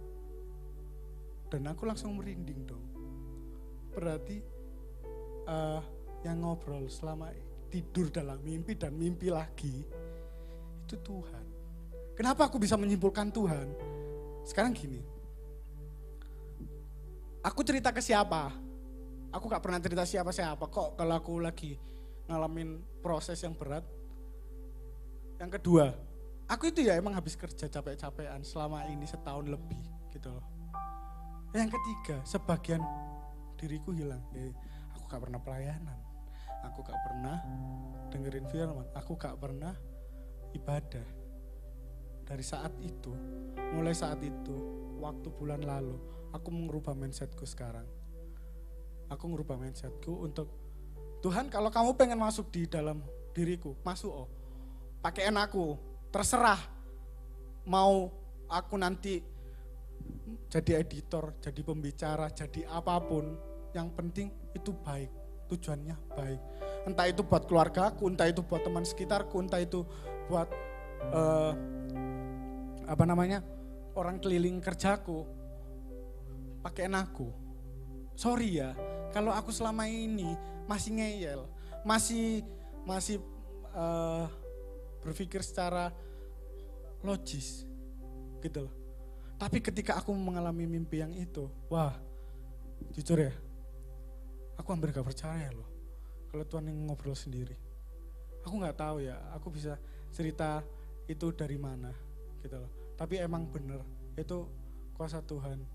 D: Dan aku langsung merinding dong. Berarti yang ngobrol selama tidur dalam mimpi dan mimpi lagi, itu Tuhan. Kenapa aku bisa menyimpulkan Tuhan? Sekarang gini, aku cerita ke siapa? Aku gak pernah cerita siapa-siapa kok kalau aku lagi ngalamin proses yang berat. Yang kedua, aku itu ya emang habis kerja capek-capekan selama ini setahun lebih gitu loh. Yang ketiga, sebagian diriku hilang. Aku gak pernah pelayanan, aku gak pernah dengerin firman, aku gak pernah ibadah. Dari saat itu, mulai saat itu, waktu bulan lalu, aku mengubah mindsetku sekarang. Aku merubah mindsetku untuk Tuhan, kalau kamu pengen masuk di dalam diriku, masuk pakaian aku, terserah. Mau aku nanti jadi editor, jadi pembicara, jadi apapun, yang penting itu baik, tujuannya baik. Entah itu buat keluargaku, entah itu buat teman sekitarku, entah itu buat orang keliling kerjaku, pakaian aku. Sorry ya, kalau aku selama ini masih ngeyel, masih berpikir secara logis, gitu loh. Tapi ketika aku mengalami mimpi yang itu, wah, jujur ya, aku hampir gak percaya loh, kalau Tuhan yang ngobrol sendiri. Aku nggak tahu ya, aku bisa cerita itu dari mana, gitu loh. Tapi emang bener, itu kuasa Tuhan.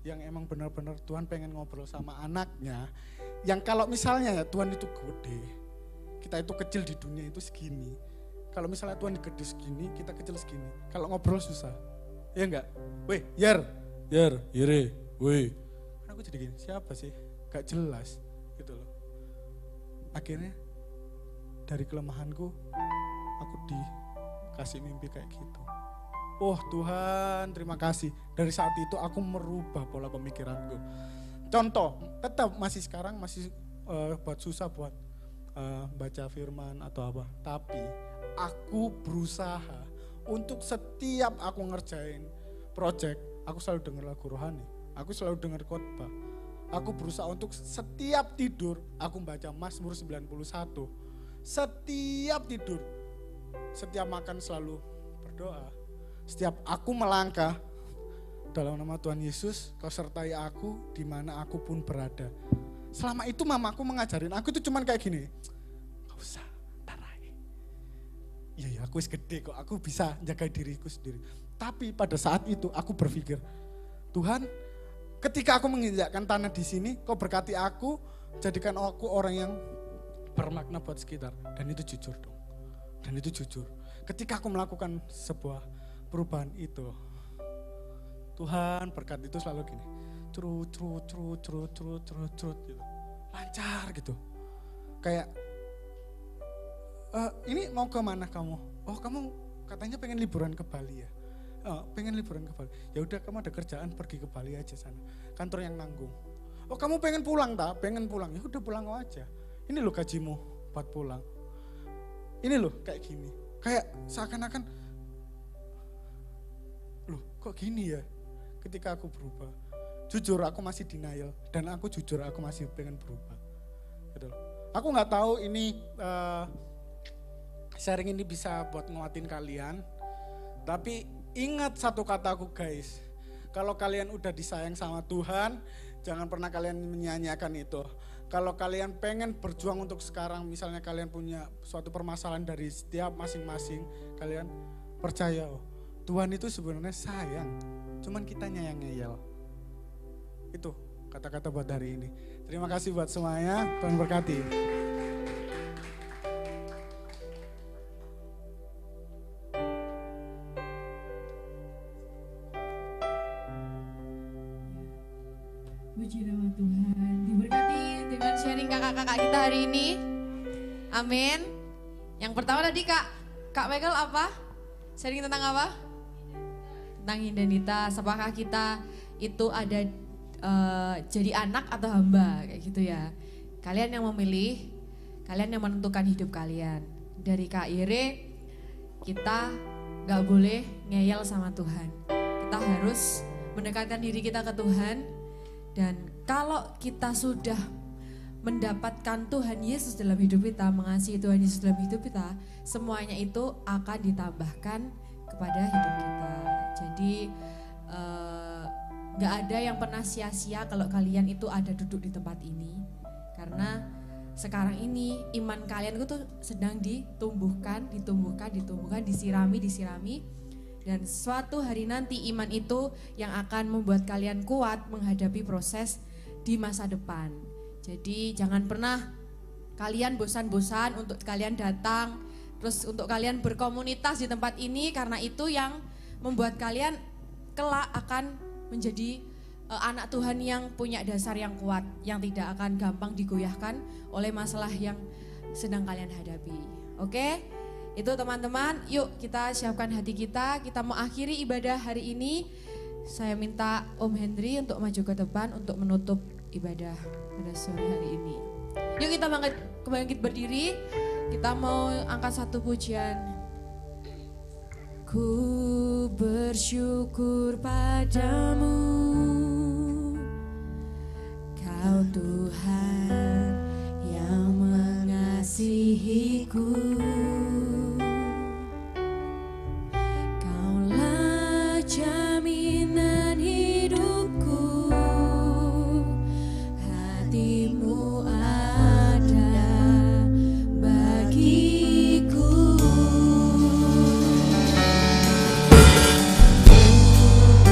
D: Yang emang benar-benar Tuhan pengen ngobrol sama anaknya, yang kalau misalnya ya Tuhan itu gede, kita itu kecil di dunia itu segini. Kalau misalnya Tuhan gede segini, kita kecil segini. Kalau ngobrol susah, ya enggak? Weh, Yere, weh. Kan aku jadi gini, siapa sih? Gak jelas, gitu loh. Akhirnya dari kelemahanku, aku dikasih mimpi kayak gitu. Oh Tuhan, terima kasih. Dari saat itu aku merubah pola pemikiranku. Contoh, tetap masih sekarang masih buat susah buat baca firman atau apa. Tapi aku berusaha untuk setiap aku ngerjain project, aku selalu dengar lagu rohani. Aku selalu dengar khotbah. Aku berusaha untuk setiap tidur, aku baca Mazmur 91. Setiap tidur, setiap makan selalu berdoa. Setiap aku melangkah, dalam nama Tuhan Yesus, kau sertai aku di mana aku pun berada. Selama itu mamaku mengajarin, aku itu cuman kayak gini, gak usah, tarai. Iya, aku gede kok, aku bisa jaga diriku sendiri. Tapi pada saat itu aku berpikir, Tuhan, ketika aku menginjakkan tanah di sini, kau berkati aku, jadikan aku orang yang bermakna buat sekitar. Dan itu jujur dong, dan itu jujur. Ketika aku melakukan sebuah perubahan itu, Tuhan berkat itu selalu gini, cerut gitu, lancar gitu. Kayak, ini mau ke mana kamu? Oh kamu katanya pengen liburan ke Bali ya? Pengen liburan ke Bali. Ya udah kamu ada kerjaan pergi ke Bali aja sana. Kantor yang nanggung. Oh kamu pengen pulang tak? Pengen pulang. Ya udah pulang aja. Ini loh gajimu buat pulang. Ini loh kayak gini. Kayak seakan-akan loh kok gini ya, ketika aku berubah. Jujur aku masih denial, dan aku jujur aku masih pengen berubah gitu. Aku gak tahu ini sharing ini bisa buat nguatin kalian, tapi ingat satu kataku guys, kalau kalian udah disayang sama Tuhan, jangan pernah kalian menyanyiakan itu. Kalau kalian pengen berjuang untuk sekarang, misalnya kalian punya suatu permasalahan dari setiap masing-masing, kalian percaya Tuhan itu sebenarnya sayang, cuman kitanya yang ngeyel. Itu kata-kata buat hari ini. Terima kasih buat semuanya, Tuhan berkati.
C: Puji nama Tuhan, diberkati dengan sharing kakak-kakak kita hari ini. Amin. Yang pertama tadi Kak Michael apa? Sharing tentang apa? Tentang identitas. Apakah kita itu ada jadi anak atau hamba kayak gitu ya. Kalian yang memilih, kalian yang menentukan hidup kalian. Dari Kak Ire, kita gak boleh ngeyel sama Tuhan. Kita harus mendekatkan diri kita ke Tuhan. Dan kalau kita sudah mendapatkan Tuhan Yesus dalam hidup kita, mengasihi Tuhan Yesus dalam hidup kita, semuanya itu akan ditambahkan kepada hidup kita. Jadi gak ada yang pernah sia-sia kalau kalian itu ada duduk di tempat ini. Karena sekarang ini iman kalian itu tuh sedang ditumbuhkan, disirami. Dan suatu hari nanti iman itu yang akan membuat kalian kuat menghadapi proses di masa depan. Jadi jangan pernah kalian bosan-bosan untuk kalian datang, terus untuk kalian berkomunitas di tempat ini, karena itu yang membuat kalian kelak akan menjadi anak Tuhan yang punya dasar yang kuat, yang tidak akan gampang digoyahkan oleh masalah yang sedang kalian hadapi. Oke? Itu teman-teman, yuk kita siapkan hati kita mau akhiri ibadah hari ini. Saya minta Om Henry untuk maju ke depan untuk menutup ibadah pada sore hari ini. Yuk kita bangkit berdiri, kita mau angkat satu pujian. Ku bersyukur padamu, Kau Tuhan yang mengasihiku. Kaulah jaminan hidupku, hatimu ada bagiku.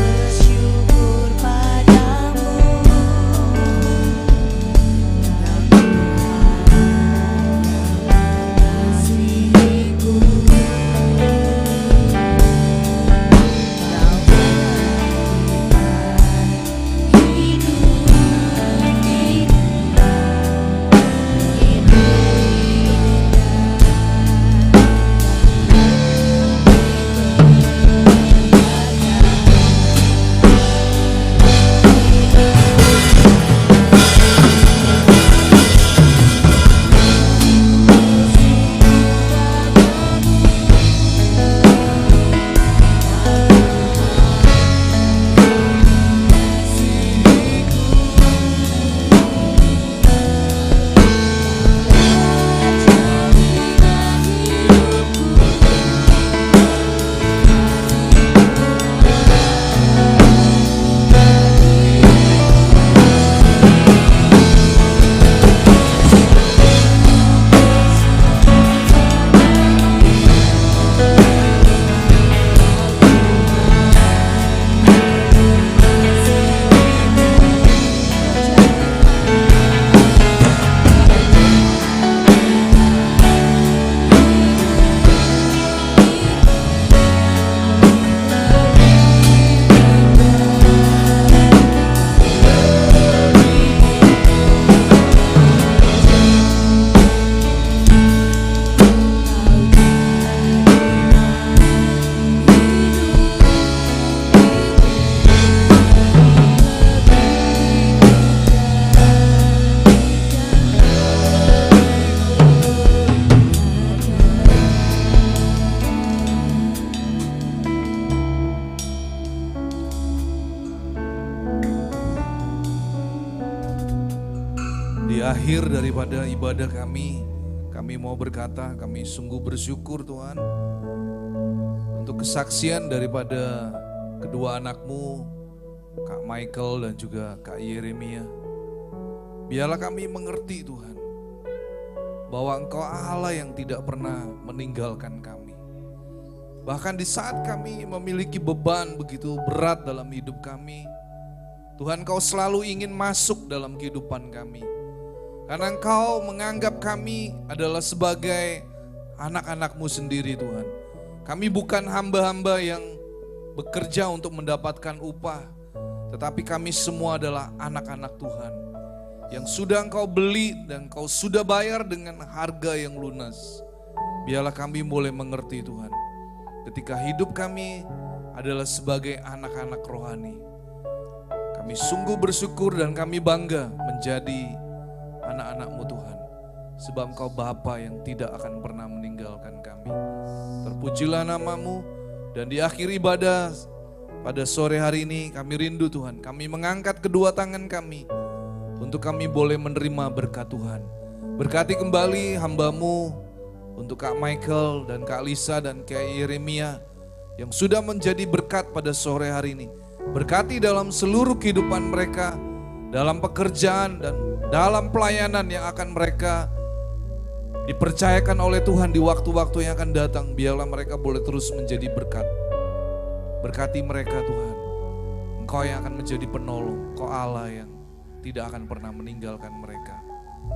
C: Bersyukur padamu,
E: Di akhir daripada ibadah kami mau berkata kami sungguh bersyukur Tuhan untuk kesaksian daripada kedua anakmu, Kak Michael dan juga Kak Yeremia. Biarlah kami mengerti Tuhan, bahwa Engkau Allah yang tidak pernah meninggalkan kami. Bahkan di saat kami memiliki beban begitu berat dalam hidup kami, Tuhan, Engkau selalu ingin masuk dalam kehidupan kami. Karena Engkau menganggap kami adalah sebagai anak-anak-Mu sendiri Tuhan. Kami bukan hamba-hamba yang bekerja untuk mendapatkan upah, tetapi kami semua adalah anak-anak Tuhan yang sudah Engkau beli dan Engkau sudah bayar dengan harga yang lunas. Biarlah kami boleh mengerti Tuhan, ketika hidup kami adalah sebagai anak-anak rohani. Kami sungguh bersyukur dan kami bangga menjadi anak-anak-Mu Tuhan. Sebab Engkau Bapa yang tidak akan pernah meninggalkan kami. Terpujilah nama-Mu, dan di akhir ibadah pada sore hari ini kami rindu Tuhan. Kami mengangkat kedua tangan kami untuk kami boleh menerima berkat Tuhan. Berkati kembali hamba-Mu untuk Kak Michael dan Kak Lisa dan Kak Yeremia yang sudah menjadi berkat pada sore hari ini. Berkati dalam seluruh kehidupan mereka, dalam pekerjaan dan dalam pelayanan yang akan mereka dipercayakan oleh Tuhan di waktu-waktu yang akan datang. Biarlah mereka boleh terus menjadi berkat. Berkati mereka Tuhan. Engkau yang akan menjadi penolong, Engkau Allah yang tidak akan pernah meninggalkan mereka.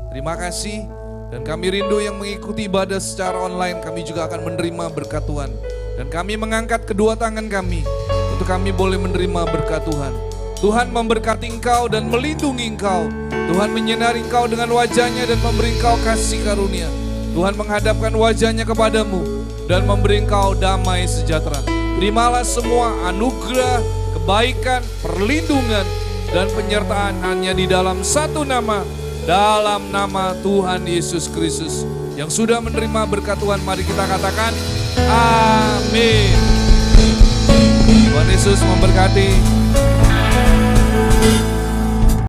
E: Terima kasih, dan kami rindu yang mengikuti ibadah secara online, kami juga akan menerima berkat Tuhan. Dan kami mengangkat kedua tangan kami untuk kami boleh menerima berkat Tuhan. Tuhan memberkati engkau dan melindungi engkau. Tuhan menyinari engkau dengan wajahnya dan memberi engkau kasih karunia. Tuhan menghadapkan wajahnya kepadamu dan memberi engkau damai sejahtera. Terimalah semua anugerah, kebaikan, perlindungan, dan penyertaan hanya di dalam satu nama. Dalam nama Tuhan Yesus Kristus. Yang sudah menerima berkat Tuhan, mari kita katakan amin. Tuhan Yesus memberkati.